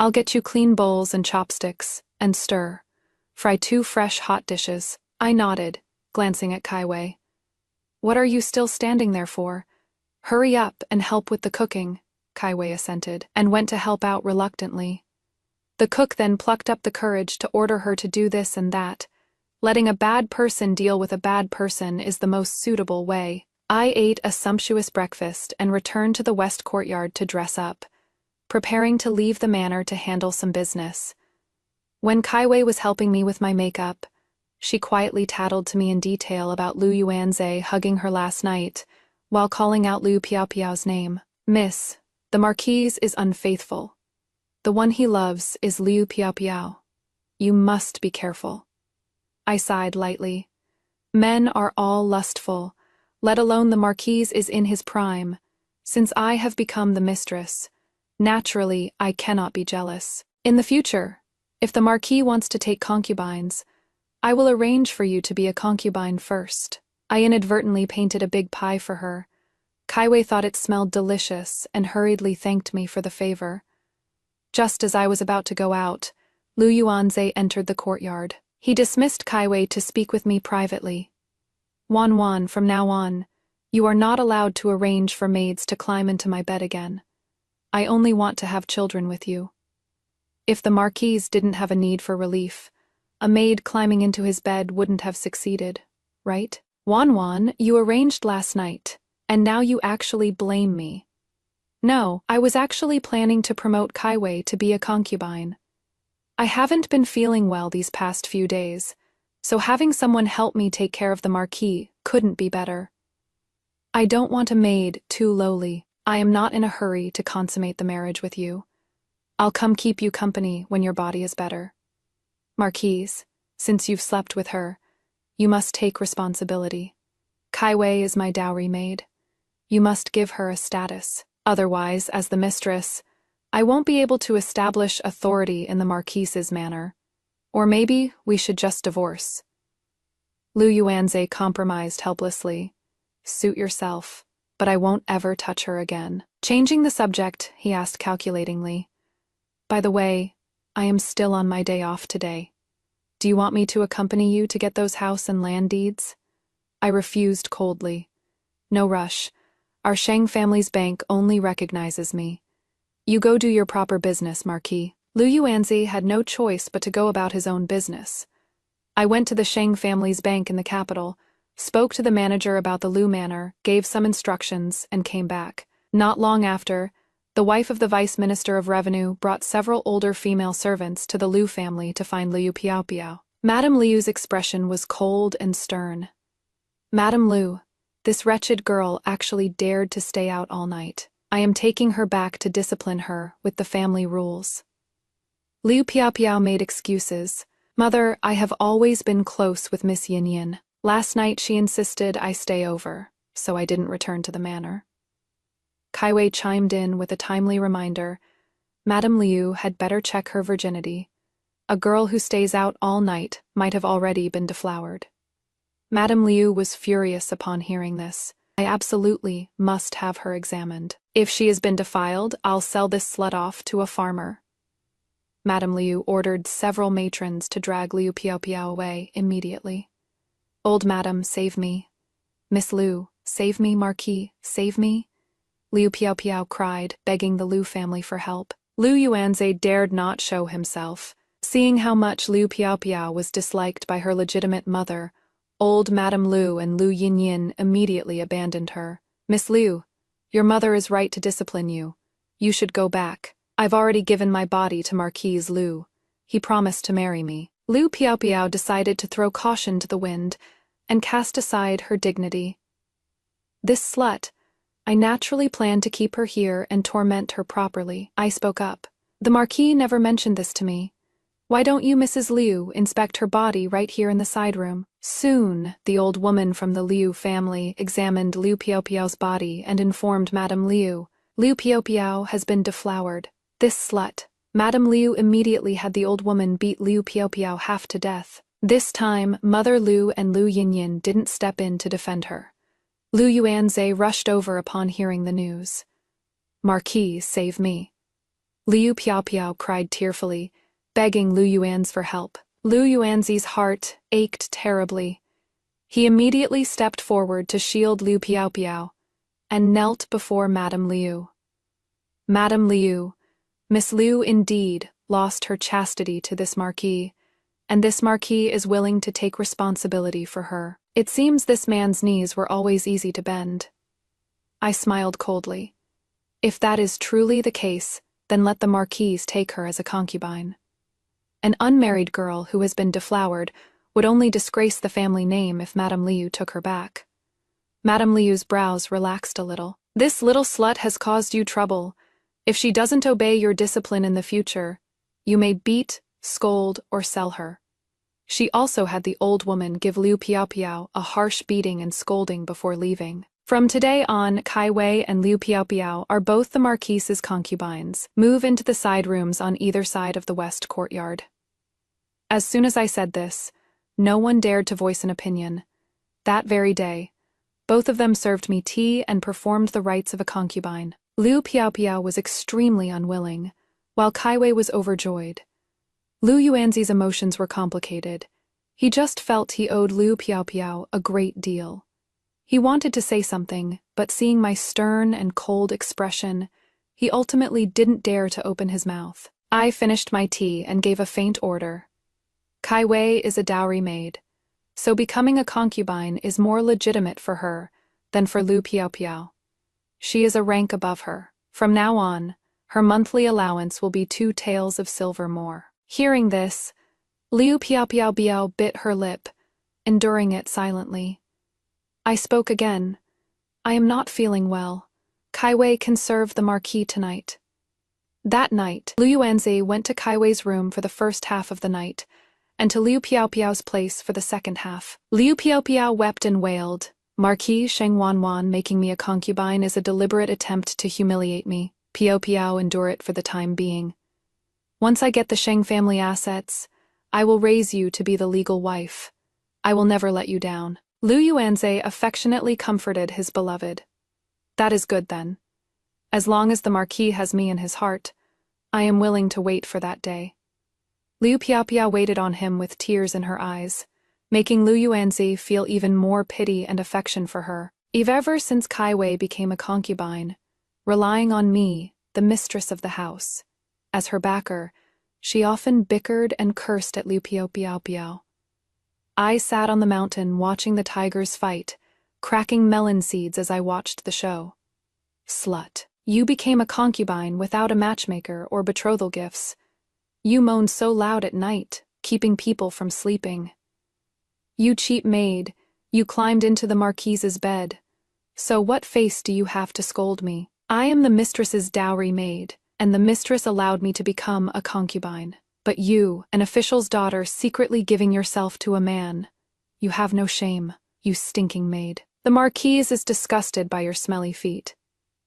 I'll get you clean bowls and chopsticks, and stir. Fry 2 fresh hot dishes. I nodded, glancing at Kaiwei. What are you still standing there for? Hurry up and help with the cooking, Kaiwei assented, and went to help out reluctantly. The cook then plucked up the courage to order her to do this and that. Letting a bad person deal with a bad person is the most suitable way. I ate a sumptuous breakfast and returned to the west courtyard to dress up, preparing to leave the manor to handle some business. When Kaiwei was helping me with my makeup, she quietly tattled to me in detail about Liu Yuanze hugging her last night, while calling out Liu Piao's name. Miss, the Marquise is unfaithful. The one he loves is Liu Piao. You must be careful. I sighed lightly. Men are all lustful, let alone the Marquise is in his prime. Since I have become the mistress, naturally I cannot be jealous. In the future, if the Marquis wants to take concubines, I will arrange for you to be a concubine first. I inadvertently painted a big pie for her. Kaiwei thought it smelled delicious and hurriedly thanked me for the favor. Just as I was about to go out, Liu Yuanze entered the courtyard. He dismissed Kaiwei to speak with me privately. Wan, from now on, you are not allowed to arrange for maids to climb into my bed again. I only want to have children with you. If the Marquise didn't have a need for relief, a maid climbing into his bed wouldn't have succeeded, right? Wan, you arranged last night, and now you actually blame me. No, I was actually planning to promote Kaiwei to be a concubine. I haven't been feeling well these past few days, so having someone help me take care of the Marquis couldn't be better. I don't want a maid too lowly. I am not in a hurry to consummate the marriage with you. I'll come keep you company when your body is better. Marquise, since you've slept with her, you must take responsibility. Kaiwei is my dowry maid. You must give her a status. Otherwise, as the mistress, I won't be able to establish authority in the Marquise's manor. Or maybe we should just divorce. Liu Yuanze compromised helplessly. Suit yourself, but I won't ever touch her again. Changing the subject, he asked calculatingly. By the way, I am still on my day off today. Do you want me to accompany you to get those house and land deeds? I refused coldly. No rush. Our Shang family's bank only recognizes me. You go do your proper business, Marquis. Liu Yuanzi had no choice but to go about his own business. I went to the Shang family's bank in the capital, spoke to the manager about the Liu manor, gave some instructions, and came back. Not long after, The wife of the vice minister of revenue brought several older female servants to the Liu family to find Liu Piao. Madame Liu's expression was cold and stern. Madame Liu, this wretched girl actually dared to stay out all night. I am taking her back to discipline her with the family rules. Liu Piao made excuses. Mother, I have always been close with Miss Yin Yin. Last night she insisted I stay over, so I didn't return to the manor. Kai Wei chimed in with a timely reminder. Madame Liu had better check her virginity. A girl who stays out all night might have already been deflowered. Madame Liu was furious upon hearing this. I absolutely must have her examined. If she has been defiled, I'll sell this slut off to a farmer. Madame Liu ordered several matrons to drag Liu Piao away immediately. Old Madame, save me. Miss Liu, save me, Marquis, save me. Liu Piao cried, begging the Liu family for help. Liu Yuanzhe dared not show himself. Seeing how much Liu Piao was disliked by her legitimate mother, old Madame Liu and Liu Yinyin immediately abandoned her. Miss Liu, your mother is right to discipline you. You should go back. I've already given my body to Marquis Liu. He promised to marry me. Liu Piao decided to throw caution to the wind and cast aside her dignity. This slut, I naturally plan to keep her here and torment her properly. I spoke up. The Marquis never mentioned this to me. Why don't you, Mrs. Liu, inspect her body right here in the side room? Soon, the old woman from the Liu family examined Liu Piao's body and informed Madame Liu. Liu Piao has been deflowered. This slut. Madame Liu immediately had the old woman beat Liu Piao half to death. This time, Mother Liu and Liu Yinyin didn't step in to defend her. Liu Yuanzhe rushed over upon hearing the news. Marquis, save me. Liu Piao cried tearfully, begging Liu Yuanzhe for help. Liu Yuanzhe's heart ached terribly. He immediately stepped forward to shield Liu Piao and knelt before Madame Liu. Madame Liu, Miss Liu indeed lost her chastity to this Marquis, and this Marquis is willing to take responsibility for her. It seems this man's knees were always easy to bend. I smiled coldly. If that is truly the case, then let the Marquise take her as a concubine. An unmarried girl who has been deflowered would only disgrace the family name if Madame Liu took her back. Madame Liu's brows relaxed a little. This little slut has caused you trouble. If she doesn't obey your discipline in the future, you may beat, scold, or sell her. She also had the old woman give Liu Piao a harsh beating and scolding before leaving. From today on, Kai Wei and Liu Piao are both the Marquise's concubines. Move into the side rooms on either side of the west courtyard. As soon as I said this, no one dared to voice an opinion. That very day, both of them served me tea and performed the rites of a concubine. Liu Piao was extremely unwilling, while Kai Wei was overjoyed. Liu Yuanzhe's emotions were complicated. He just felt he owed Liu Piao a great deal. He wanted to say something, but seeing my stern and cold expression, he ultimately didn't dare to open his mouth. I finished my tea and gave a faint order. Kai Wei is a dowry maid, so becoming a concubine is more legitimate for her than for Liu Piao. She is a rank above her. From now on, her monthly allowance will be 2 taels of silver more. Hearing this, Liu Piao bit her lip, enduring it silently. I spoke again. I am not feeling well. Kai Wei can serve the Marquis tonight. That night, Liu Yuanzhe went to Kai Wei's room for the first half of the night, and to Liu Piao's place for the second half. Liu Piao wept and wailed. Marquis Sheng Wanwan making me a concubine is a deliberate attempt to humiliate me. Piao endure it for the time being. Once I get the Sheng family assets, I will raise you to be the legal wife. I will never let you down. Liu Yuanzhe affectionately comforted his beloved. That is good then. As long as the Marquis has me in his heart, I am willing to wait for that day. Liu Piao waited on him with tears in her eyes, making Liu Yuanzhe feel even more pity and affection for her. Ever since Kai Wei became a concubine, relying on me, the mistress of the house, as her backer, she often bickered and cursed at Liu Piao. I sat on the mountain watching the tigers fight, cracking melon seeds as I watched the show. Slut. You became a concubine without a matchmaker or betrothal gifts. You moaned so loud at night, keeping people from sleeping. You cheap maid, you climbed into the marquise's bed. So what face do you have to scold me? I am the mistress's dowry maid, and the mistress allowed me to become a concubine. But you, an official's daughter, secretly giving yourself to a man. You have no shame, you stinking maid. The marquise is disgusted by your smelly feet.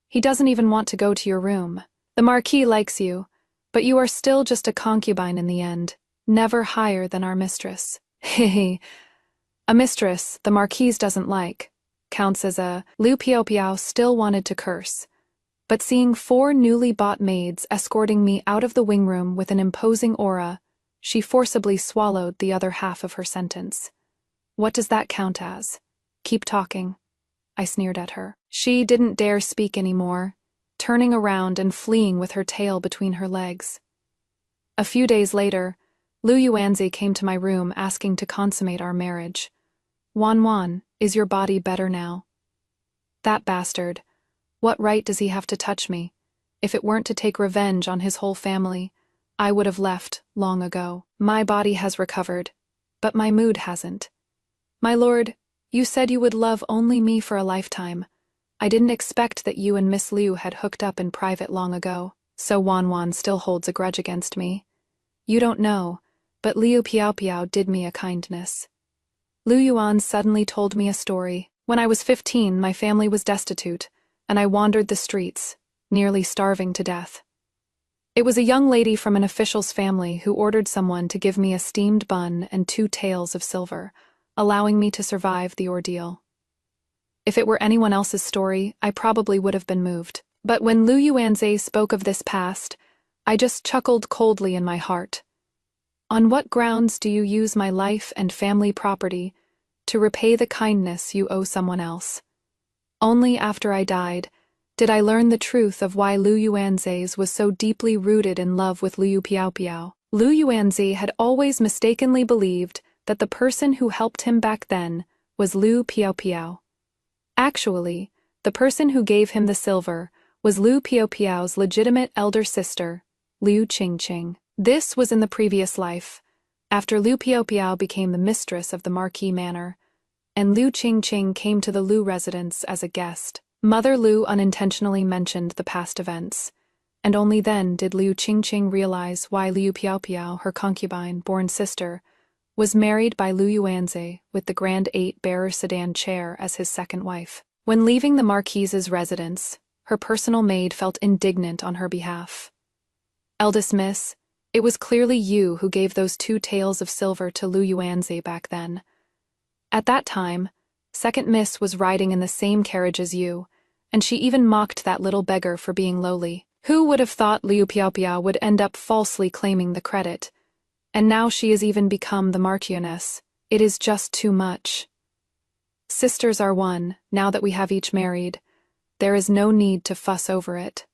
He doesn't even want to go to your room. The marquis likes you, but you are still just a concubine in the end, never higher than our mistress. Hehe. A mistress the marquise doesn't like counts as a. Liu Piao still wanted to curse, but seeing 4 newly bought maids escorting me out of the wing room with an imposing aura, she forcibly swallowed the other half of her sentence. What does that count as? Keep talking, I sneered at her. She didn't dare speak anymore, turning around and fleeing with her tail between her legs. A few days later, Lu Yuanzi came to my room asking to consummate our marriage. Wan, is your body better now? That bastard. What right does he have to touch me? If it weren't to take revenge on his whole family, I would have left long ago. My body has recovered, but my mood hasn't. My lord, you said you would love only me for a lifetime. I didn't expect that you and Miss Liu had hooked up in private long ago, so Wan still holds a grudge against me. You don't know, but Liu Piao did me a kindness. Lu Yuan suddenly told me a story. When I was 15, my family was destitute, and I wandered the streets, nearly starving to death. It was a young lady from an official's family who ordered someone to give me a steamed bun and 2 taels of silver, allowing me to survive the ordeal. If it were anyone else's story, I probably would have been moved. But when Lu Yuanzi spoke of this past, I just chuckled coldly in my heart. On what grounds do you use my life and family property to repay the kindness you owe someone else? Only after I died did I learn the truth of why Lu Yuanzi was so deeply rooted in love with Liu Piao. Lu Yuanzi had always mistakenly believed that the person who helped him back then was Liu Piao. Actually, the person who gave him the silver was Liu Piao's legitimate elder sister, Liu Qingqing. This was in the previous life, after Liu Piao became the mistress of the Marquis Manor, and Liu Qingqing came to the Liu residence as a guest. Mother Liu unintentionally mentioned the past events, and only then did Liu Qingqing realize why Liu Piao, her concubine-born sister, was married by Lu Yuanzi with the Grand 8-bearer sedan chair as his second wife. When leaving the Marquise's residence, her personal maid felt indignant on her behalf. Eldest Miss, it was clearly you who gave those 2 taels of silver to Lu Yuanzi back then. At that time, Second Miss was riding in the same carriage as you, and she even mocked that little beggar for being lowly. Who would have thought Liu Piao would end up falsely claiming the credit? And now she has even become the Marchioness. It is just too much. Sisters are one, now that we have each married. There is no need to fuss over it.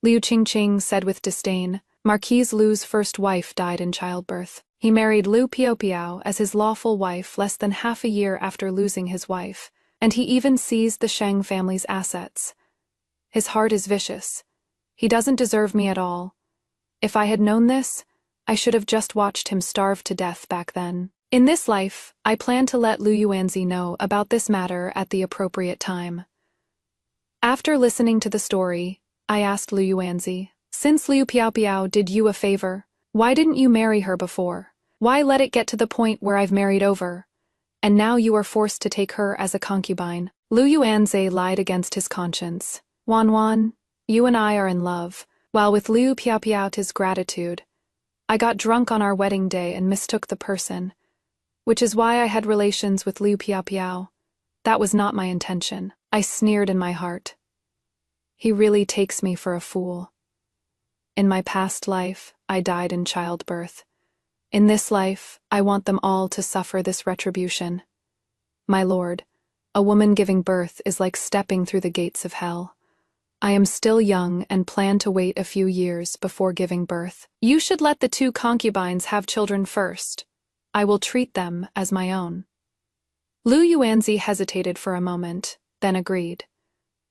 Liu Qingqing said with disdain. Marquise Lu's first wife died in childbirth. He married Liu Piao as his lawful wife less than half a year after losing his wife, and he even seized the Sheng family's assets. His heart is vicious. He doesn't deserve me at all. If I had known this, I should have just watched him starve to death back then. In this life, I plan to let Lu Yuanzi know about this matter at the appropriate time. After listening to the story, I asked Lu Yuanzi, since Liu Piao did you a favor, why didn't you marry her before? Why let it get to the point where I've married over? And now you are forced to take her as a concubine. Lu Yuanzi lied against his conscience. Wan, you and I are in love, while with Liu Piao's gratitude. I got drunk on our wedding day and mistook the person, which is why I had relations with Liu Piao. That was not my intention. I sneered in my heart. He really takes me for a fool. In my past life, I died in childbirth. In this life, I want them all to suffer this retribution. My lord, a woman giving birth is like stepping through the gates of hell. I am still young and plan to wait a few years before giving birth. You should let the 2 concubines have children first. I will treat them as my own. Lu Yuanzi hesitated for a moment, then agreed.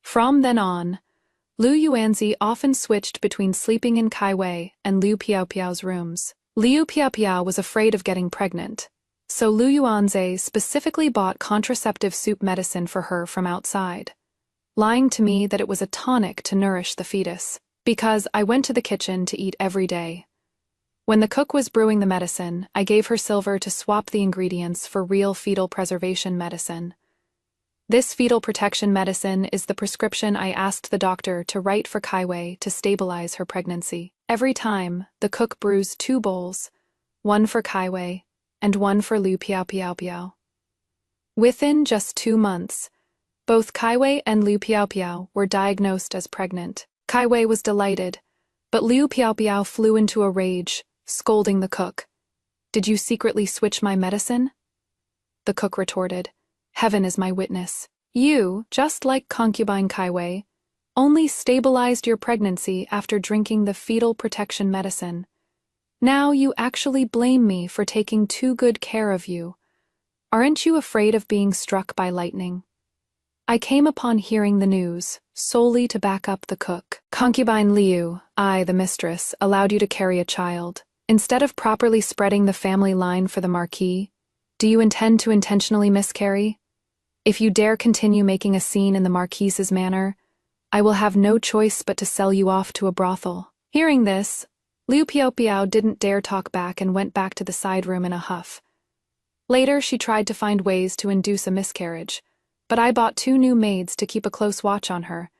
From then on, Lu Yuanzi often switched between sleeping in Kai Wei and Liu Piaopiao's rooms. Liu Piaopiao was afraid of getting pregnant, so Lu Yuanzi specifically bought contraceptive soup medicine for her from outside, lying to me that it was a tonic to nourish the fetus, because I went to the kitchen to eat every day. When the cook was brewing the medicine, I gave her silver to swap the ingredients for real fetal preservation medicine. This fetal protection medicine is the prescription I asked the doctor to write for Kai Wei to stabilize her pregnancy. Every time, the cook brews 2 bowls, one for Kai Wei and one for Liu Piaopiao. Within just 2 months, both Kai Wei and Liu Piaopiao were diagnosed as pregnant. Kai Wei was delighted, but Liu Piaopiao flew into a rage, scolding the cook. "Did you secretly switch my medicine?" The cook retorted, "Heaven is my witness. You, just like concubine Kai Wei, only stabilized your pregnancy after drinking the fetal protection medicine. Now you actually blame me for taking too good care of you. Aren't you afraid of being struck by lightning?" I came upon hearing the news, solely to back up the cook. "Concubine Liu, I, the mistress, allowed you to carry a child. Instead of properly spreading the family line for the Marquis, do you intend to intentionally miscarry? If you dare continue making a scene in the Marquis's manor, I will have no choice but to sell you off to a brothel." Hearing this, Liu Piaopiao didn't dare talk back and went back to the side room in a huff. Later, she tried to find ways to induce a miscarriage, but I bought 2 new maids to keep a close watch on her,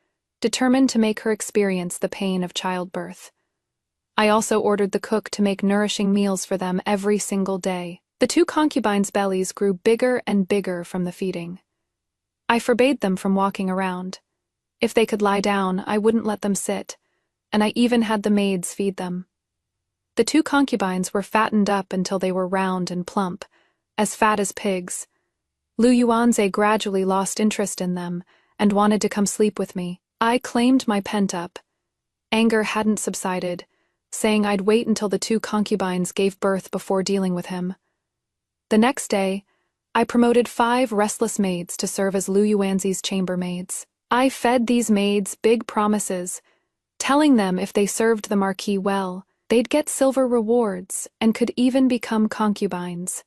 determined to make her experience the pain of childbirth. I also ordered the cook to make nourishing meals for them every single day. The 2 concubines' bellies grew bigger and bigger from the feeding. I forbade them from walking around. If they could lie down, I wouldn't let them sit, and I even had the maids feed them. The 2 concubines were fattened up until they were round and plump, as fat as pigs. Lu Yuanzi gradually lost interest in them and wanted to come sleep with me. I claimed my pent-up anger hadn't subsided, saying I'd wait until the 2 concubines gave birth before dealing with him. The next day, I promoted 5 restless maids to serve as Lu Yuanzi's chambermaids. I fed these maids big promises, telling them if they served the Marquis well, they'd get silver rewards and could even become concubines.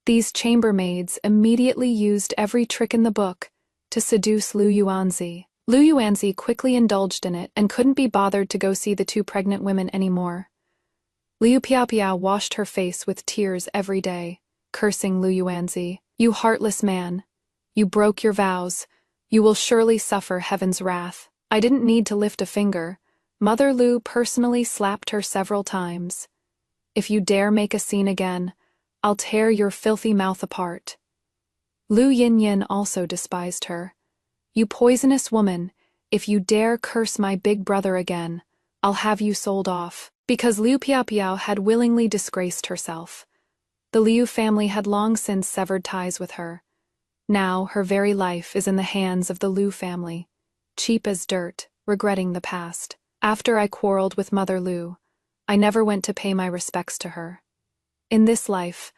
These chambermaids immediately used every trick in the book to seduce Lu Yuanzi. Lu Yuanzi quickly indulged in it and couldn't be bothered to go see the 2 pregnant women anymore. Liu Piaopiao washed her face with tears every day, cursing Lu Yuanzi. "You heartless man. You broke your vows. You will surely suffer heaven's wrath." I didn't need to lift a finger. Mother Lu personally slapped her several times. "If you dare make a scene again, I'll tear your filthy mouth apart." Lu Yinyin also despised her. "You poisonous woman, if you dare curse my big brother again, I'll have you sold off." Because Liu Piaopiao had willingly disgraced herself, the Liu family had long since severed ties with her. Now her very life is in the hands of the Liu family, cheap as dirt, regretting the past. After I quarreled with Mother Liu, I never went to pay my respects to her. In this life,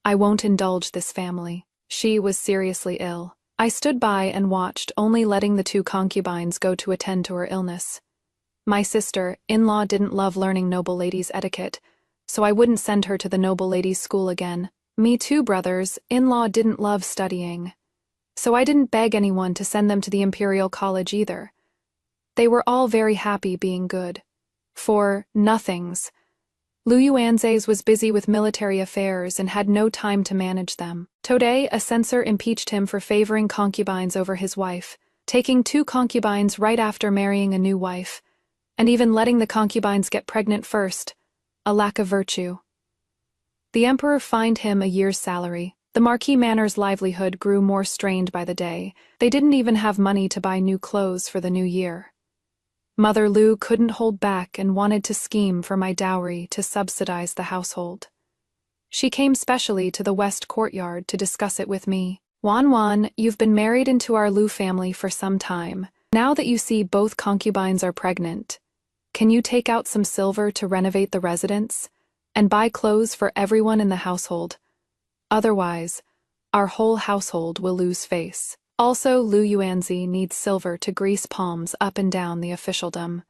I won't indulge this family. She was seriously ill. I stood by and watched, only letting the 2 concubines go to attend to her illness. My sister-in-law didn't love learning noble ladies' etiquette, so I wouldn't send her to the noble ladies' school again. Me 2 brothers-in-law didn't love studying, so I didn't beg anyone to send them to the Imperial College either. They were all very happy being good. For nothings, Lu Yuanzi was busy with military affairs and had no time to manage them. Today, a censor impeached him for favoring concubines over his wife, taking 2 concubines right after marrying a new wife, and even letting the concubines get pregnant first, a lack of virtue. The emperor fined him a year's salary. The Marquis Manor's livelihood grew more strained by the day. They didn't even have money to buy new clothes for the new year. Mother Lu couldn't hold back and wanted to scheme for my dowry to subsidize the household. She came specially to the West Courtyard to discuss it with me. "Wan, you've been married into our Lu family for some time. Now that you see both concubines are pregnant, can you take out some silver to renovate the residence and buy clothes for everyone in the household? Otherwise, our whole household will lose face." Also, Lu Yuanzi needs silver to grease palms up and down the officialdom.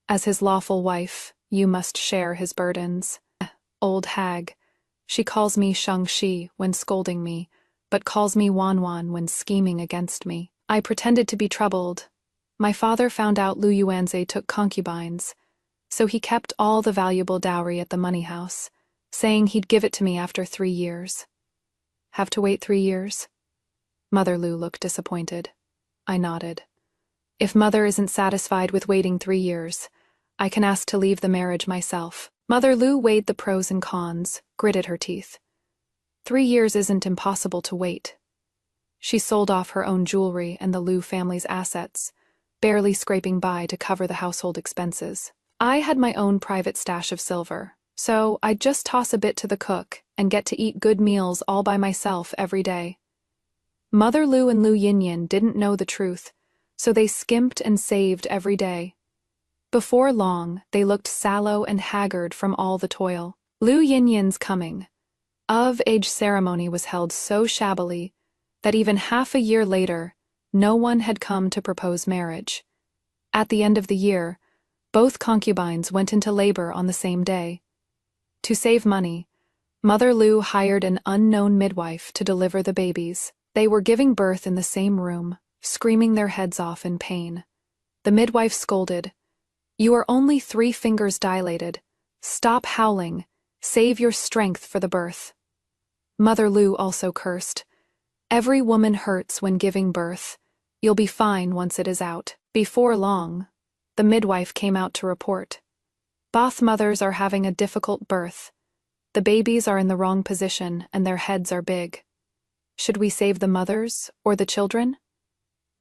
As his lawful wife, you must share his burdens. Old hag. She calls me Shang-Shi when scolding me, but calls me Wan-Wan when scheming against me. I pretended to be troubled. My father found out Lu Yuanzi took concubines, so he kept all the valuable dowry at the money house, saying he'd give it to me after 3 years. Have to wait 3 years? Mother Lu looked disappointed. I nodded. If Mother isn't satisfied with waiting 3 years, I can ask to leave the marriage myself. Mother Lu weighed the pros and cons, gritted her teeth. 3 years isn't impossible to wait. She sold off her own jewelry and the Lu family's assets, barely scraping by to cover the household expenses. I had my own private stash of silver, so I'd just toss a bit to the cook and get to eat good meals all by myself every day. Mother Lu and Lu Yinyin didn't know the truth, so they skimped and saved every day. Before long, they looked sallow and haggard from all the toil. Lu Yinyin's coming of-age ceremony was held so shabbily that even half a year later, no one had come to propose marriage. At the end of the year, both concubines went into labor on the same day. To save money, Mother Lu hired an unknown midwife to deliver the babies. They were giving birth in the same room, screaming their heads off in pain. The midwife scolded, "You are only 3 fingers dilated. Stop howling. Save your strength for the birth." Mother Lu also cursed, "Every woman hurts when giving birth. You'll be fine once it is out." Before long, the midwife came out to report. Both mothers are having a difficult birth. The babies are in the wrong position and their heads are big. Should we save the mothers or the children?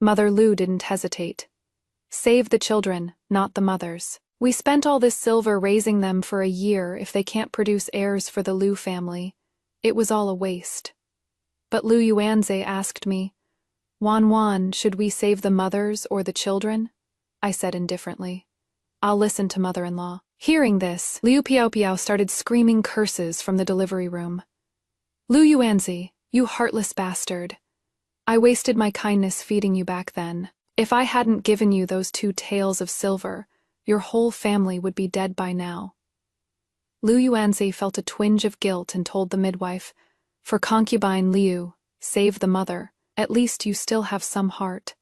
Mother Lu didn't hesitate. Save the children, not the mothers. We spent all this silver raising them for a year if they can't produce heirs for the Lu family. It was all a waste. But Lu Yuanzi asked me, "Wan, should we save the mothers or the children?" I said indifferently. "I'll listen to mother-in-law." Hearing this, Liu Piao started screaming curses from the delivery room. "Lu Yuanzi, you heartless bastard. I wasted my kindness feeding you back then. If I hadn't given you those 2 taels of silver, your whole family would be dead by now." Lu Yuanzi felt a twinge of guilt and told the midwife, "For concubine Liu, save the mother. At least you still have some heart."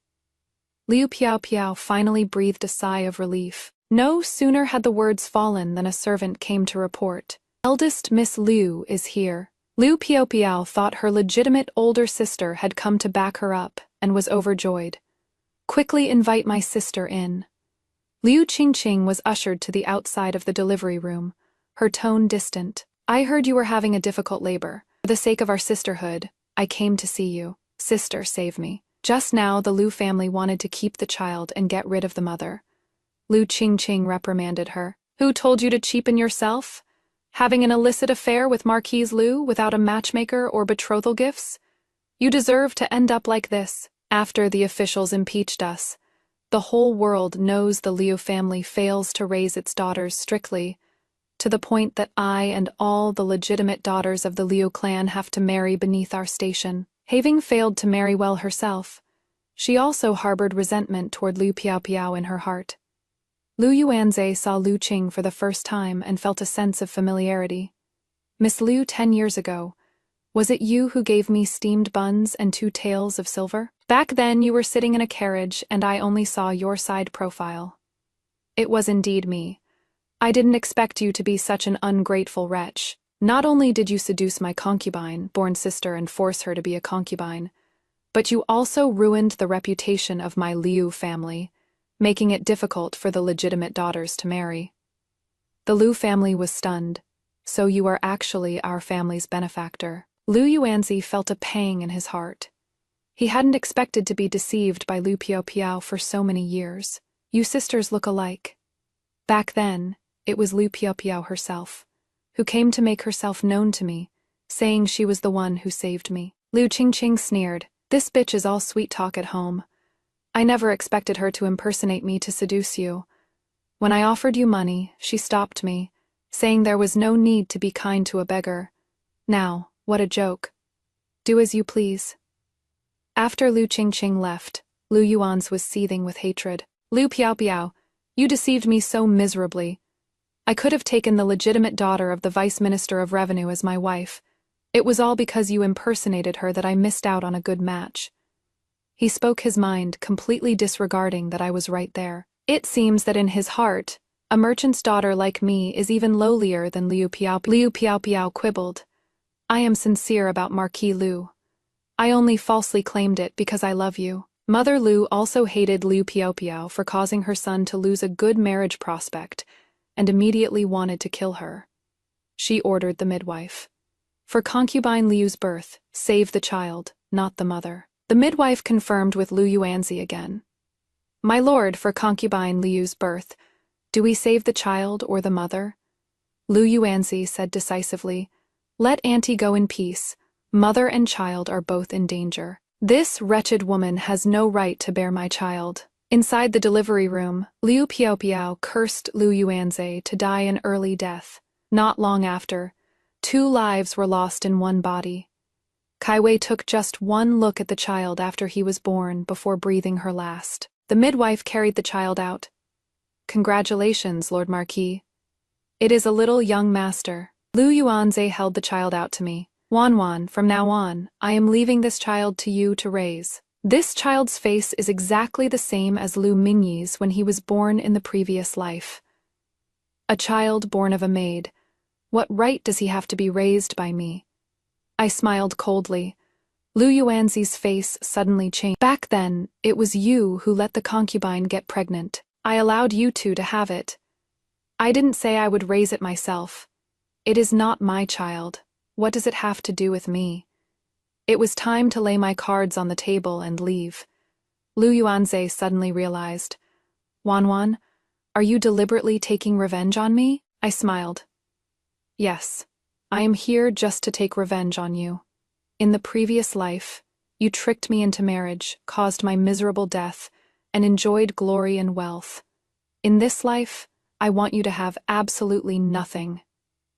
Liu Piao finally breathed a sigh of relief. No sooner had the words fallen than a servant came to report, "Eldest Miss Liu is here." Liu Piao thought her legitimate older sister had come to back her up and was overjoyed. "Quickly invite my sister in." Liu Qingqing was ushered to the outside of the delivery room, her tone distant. "I heard you were having a difficult labor. For the sake of our sisterhood, I came to see you. Sister, save me. Just now the Liu family wanted to keep the child and get rid of the mother." Liu Qingqing reprimanded her. "Who told you to cheapen yourself? Having an illicit affair with Marquise Liu without a matchmaker or betrothal gifts? You deserve to end up like this." After the officials impeached us, the whole world knows the Liu family fails to raise its daughters strictly, to the point that I and all the legitimate daughters of the Liu clan have to marry beneath our station. Having failed to marry well herself, she also harbored resentment toward Liu Piao in her heart. Lu Yuanzi saw Lu Qing for the first time and felt a sense of familiarity. "Miss Liu, 10 years ago, was it you who gave me steamed buns and 2 taels of silver? Back then you were sitting in a carriage and I only saw your side profile." "It was indeed me. I didn't expect you to be such an ungrateful wretch. Not only did you seduce my concubine, born sister, and force her to be a concubine, but you also ruined the reputation of my Liu family, making it difficult for the legitimate daughters to marry. The Liu family was stunned. So you are actually our family's benefactor." Lu Yuanzi felt a pang in his heart. He hadn't expected to be deceived by Liu Piao for so many years. "You sisters look alike." Back then, it was Liu Piao herself, who came to make herself known to me, saying she was the one who saved me. Liu Qingqing sneered, "This bitch is all sweet talk at home. I never expected her to impersonate me to seduce you. When I offered you money, she stopped me, saying there was no need to be kind to a beggar. Now, what a joke. Do as you please." After Lu Qingqing left, Lu Yuanzi was seething with hatred. Lu Piaopiao, you deceived me so miserably. I could have taken the legitimate daughter of the Vice Minister of Revenue as my wife. It was all because you impersonated her that I missed out on a good match. He spoke his mind, completely disregarding that I was right there. It seems that in his heart, a merchant's daughter like me is even lowlier than Liu Piaopiao. Liu Piaopiao quibbled. I am sincere about Marquis Lu. I only falsely claimed it because I love you. Mother Lu also hated Liu Piaopiao for causing her son to lose a good marriage prospect and immediately wanted to kill her. She ordered the midwife. For concubine Liu's birth, save the child, not the mother. The midwife confirmed with Lu Yuanzi again. My lord, for concubine Liu's birth, do we save the child or the mother? Lu Yuanzi said decisively, let auntie go in peace. Mother and child are both in danger. This wretched woman has no right to bear my child. Inside the delivery room, Liu Piaopiao cursed Lu Yuanzi to die an early death. Not long after, 2 lives were lost in one body. Kai Wei took just one look at the child after he was born before breathing her last. The midwife carried the child out. Congratulations, Lord Marquis. It is a little young master. Lu Yuanzi held the child out to me. Wan, from now on, I am leaving this child to you to raise. This child's face is exactly the same as Lu Mingyi's when he was born in the previous life. A child born of a maid. What right does he have to be raised by me? I smiled coldly. Lu Yuanzi's face suddenly changed. Back then, it was you who let the concubine get pregnant. I allowed you two to have it. I didn't say I would raise it myself. It is not my child. What does it have to do with me? It was time to lay my cards on the table and leave. Lu Yuanzi suddenly realized. Wan, are you deliberately taking revenge on me? I smiled. Yes, I am here just to take revenge on you. In the previous life, you tricked me into marriage, caused my miserable death, and enjoyed glory and wealth. In this life, I want you to have absolutely nothing.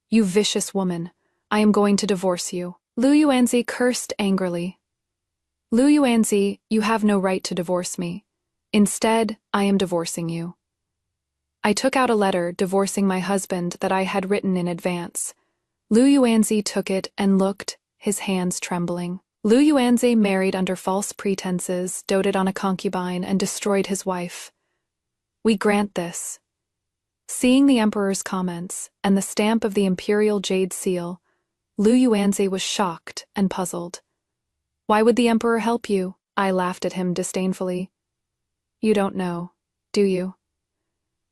You vicious woman, I am going to divorce you. Lu Yuanzi cursed angrily. Lu Yuanzi, you have no right to divorce me. Instead, I am divorcing you. I took out a letter divorcing my husband that I had written in advance. Lu Yuanzi took it and looked, his hands trembling. Lu Yuanzi married under false pretenses, doted on a concubine, and destroyed his wife. We grant this. Seeing the emperor's comments and the stamp of the imperial jade seal, Lu Yuanzi was shocked and puzzled. Why would the emperor help you? I laughed at him disdainfully. You don't know, do you?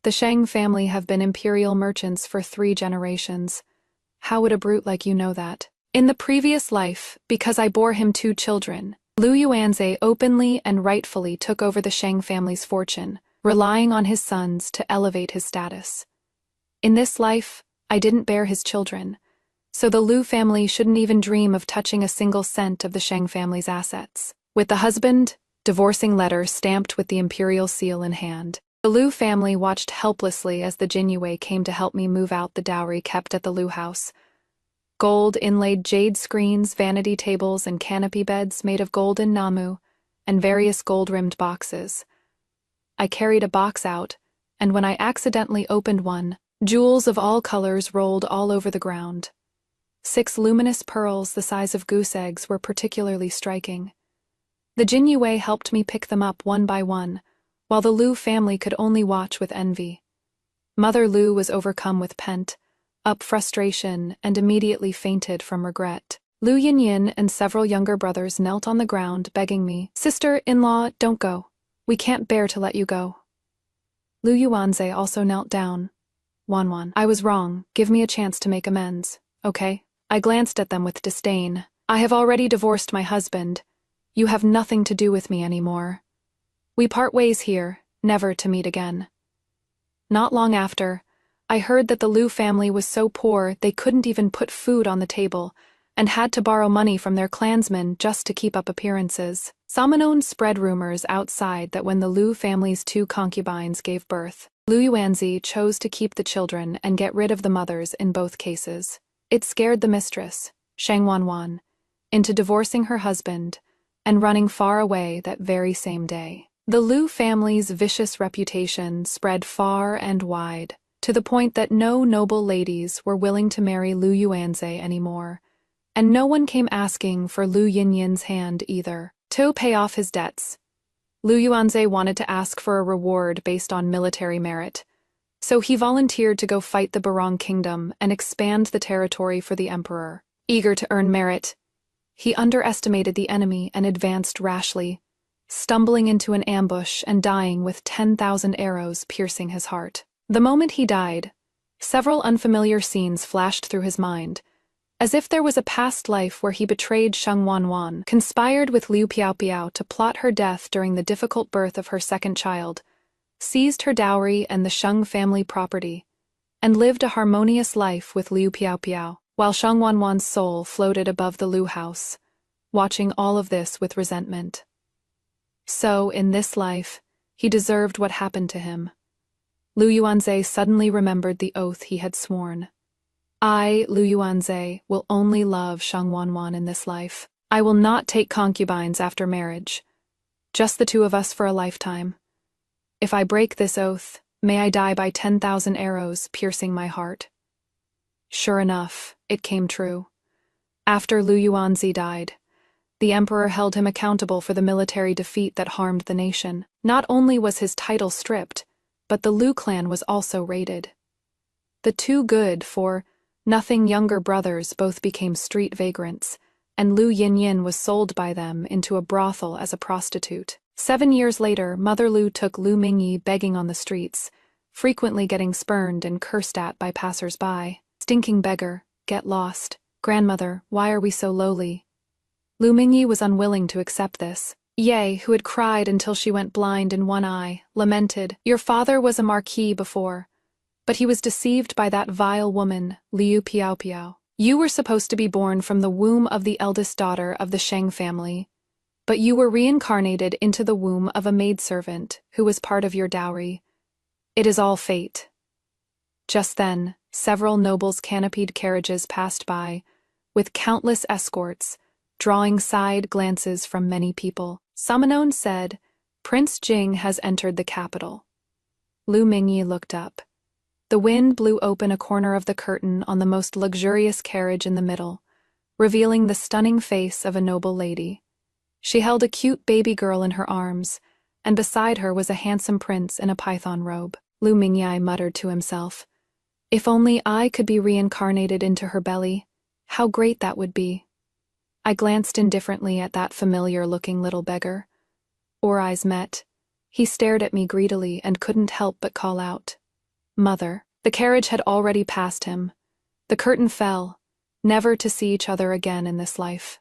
The Shang family have been imperial merchants for 3 generations. How would a brute like you know that? In the previous life, because I bore him 2 children, Lu Yuanzi openly and rightfully took over the Shang family's fortune, relying on his sons to elevate his status. In this life, I didn't bear his children, so the Lu family shouldn't even dream of touching a single cent of the Shang family's assets. With the husband, divorcing letter stamped with the imperial seal in hand, the Lu family watched helplessly as the Jinyue came to help me move out the dowry kept at the Lu house. Gold inlaid jade screens, vanity tables, and canopy beds made of golden namu, and various gold-rimmed boxes. I carried a box out, and when I accidentally opened one, jewels of all colors rolled all over the ground. 6 luminous pearls the size of goose eggs were particularly striking. The Jinyue helped me pick them up one by one, while the Lu family could only watch with envy. Mother Lu was overcome with pent-up frustration and immediately fainted from regret. Lu Yinyin and several younger brothers knelt on the ground begging me, Sister-in-law, don't go. We can't bear to let you go. Lu Yuanzi also knelt down. Wan, I was wrong. Give me a chance to make amends, okay? I glanced at them with disdain. I have already divorced my husband. You have nothing to do with me anymore. We part ways here, never to meet again. Not long after, I heard that the Lu family was so poor they couldn't even put food on the table and had to borrow money from their clansmen just to keep up appearances. Samanon spread rumors outside that when the Lu family's 2 concubines gave birth, Lu Yuanzi chose to keep the children and get rid of the mothers in both cases. It scared the mistress, Shang Wanwan, into divorcing her husband and running far away that very same day. The Liu family's vicious reputation spread far and wide, to the point that no noble ladies were willing to marry Liu Yuanzhi anymore, and no one came asking for Liu Yinyin's hand either. To pay off his debts, Liu Yuanzhi wanted to ask for a reward based on military merit, so he volunteered to go fight the Barong kingdom and expand the territory for the emperor. Eager to earn merit, he underestimated the enemy and advanced rashly, stumbling into an ambush and dying with 10,000 arrows piercing his heart. The moment he died, several unfamiliar scenes flashed through his mind, as if there was a past life where he betrayed Sheng Wanwan, conspired with Liu Piaopiao to plot her death during the difficult birth of her second child, seized her dowry and the Sheng family property, and lived a harmonious life with Liu Piaopiao, while Sheng Wanwan's soul floated above the Liu house, watching all of this with resentment. So, in this life, he deserved what happened to him. Liu Yuanzhi suddenly remembered the oath he had sworn. I, Liu Yuanzhi, will only love Sheng Wanwan in this life. I will not take concubines after marriage. Just the two of us for a lifetime. If I break this oath, may I die by 10,000 arrows piercing my heart. Sure enough, it came true. After Liu Yuanzhi died, the emperor held him accountable for the military defeat that harmed the nation. Not only was his title stripped, but the Liu clan was also raided. The two good-for-nothing younger brothers both became street vagrants, and Liu Yinyin was sold by them into a brothel as a prostitute. 7 years later, Mother Liu took Liu Mingyi begging on the streets, frequently getting spurned and cursed at by passers-by. Stinking beggar, get lost. Grandmother, why are we so lowly? Liu Mingyi was unwilling to accept this. Ye, who had cried until she went blind in one eye, lamented, Your father was a marquis before, but he was deceived by that vile woman, Liu Piaopiao. You were supposed to be born from the womb of the eldest daughter of the Sheng family, but you were reincarnated into the womb of a maidservant who was part of your dowry. It is all fate. Just then, several nobles' canopied carriages passed by, with countless escorts, drawing side glances from many people. Samanon said, Prince Jing has entered the capital. Liu Mingyi looked up. The wind blew open a corner of the curtain on the most luxurious carriage in the middle, revealing the stunning face of a noble lady. She held a cute baby girl in her arms, and beside her was a handsome prince in a python robe. Liu Mingyi muttered to himself, If only I could be reincarnated into her belly, how great that would be. I glanced indifferently at that familiar-looking little beggar. Our eyes met. He stared at me greedily and couldn't help but call out, Mother. The carriage had already passed him. The curtain fell, never to see each other again in this life.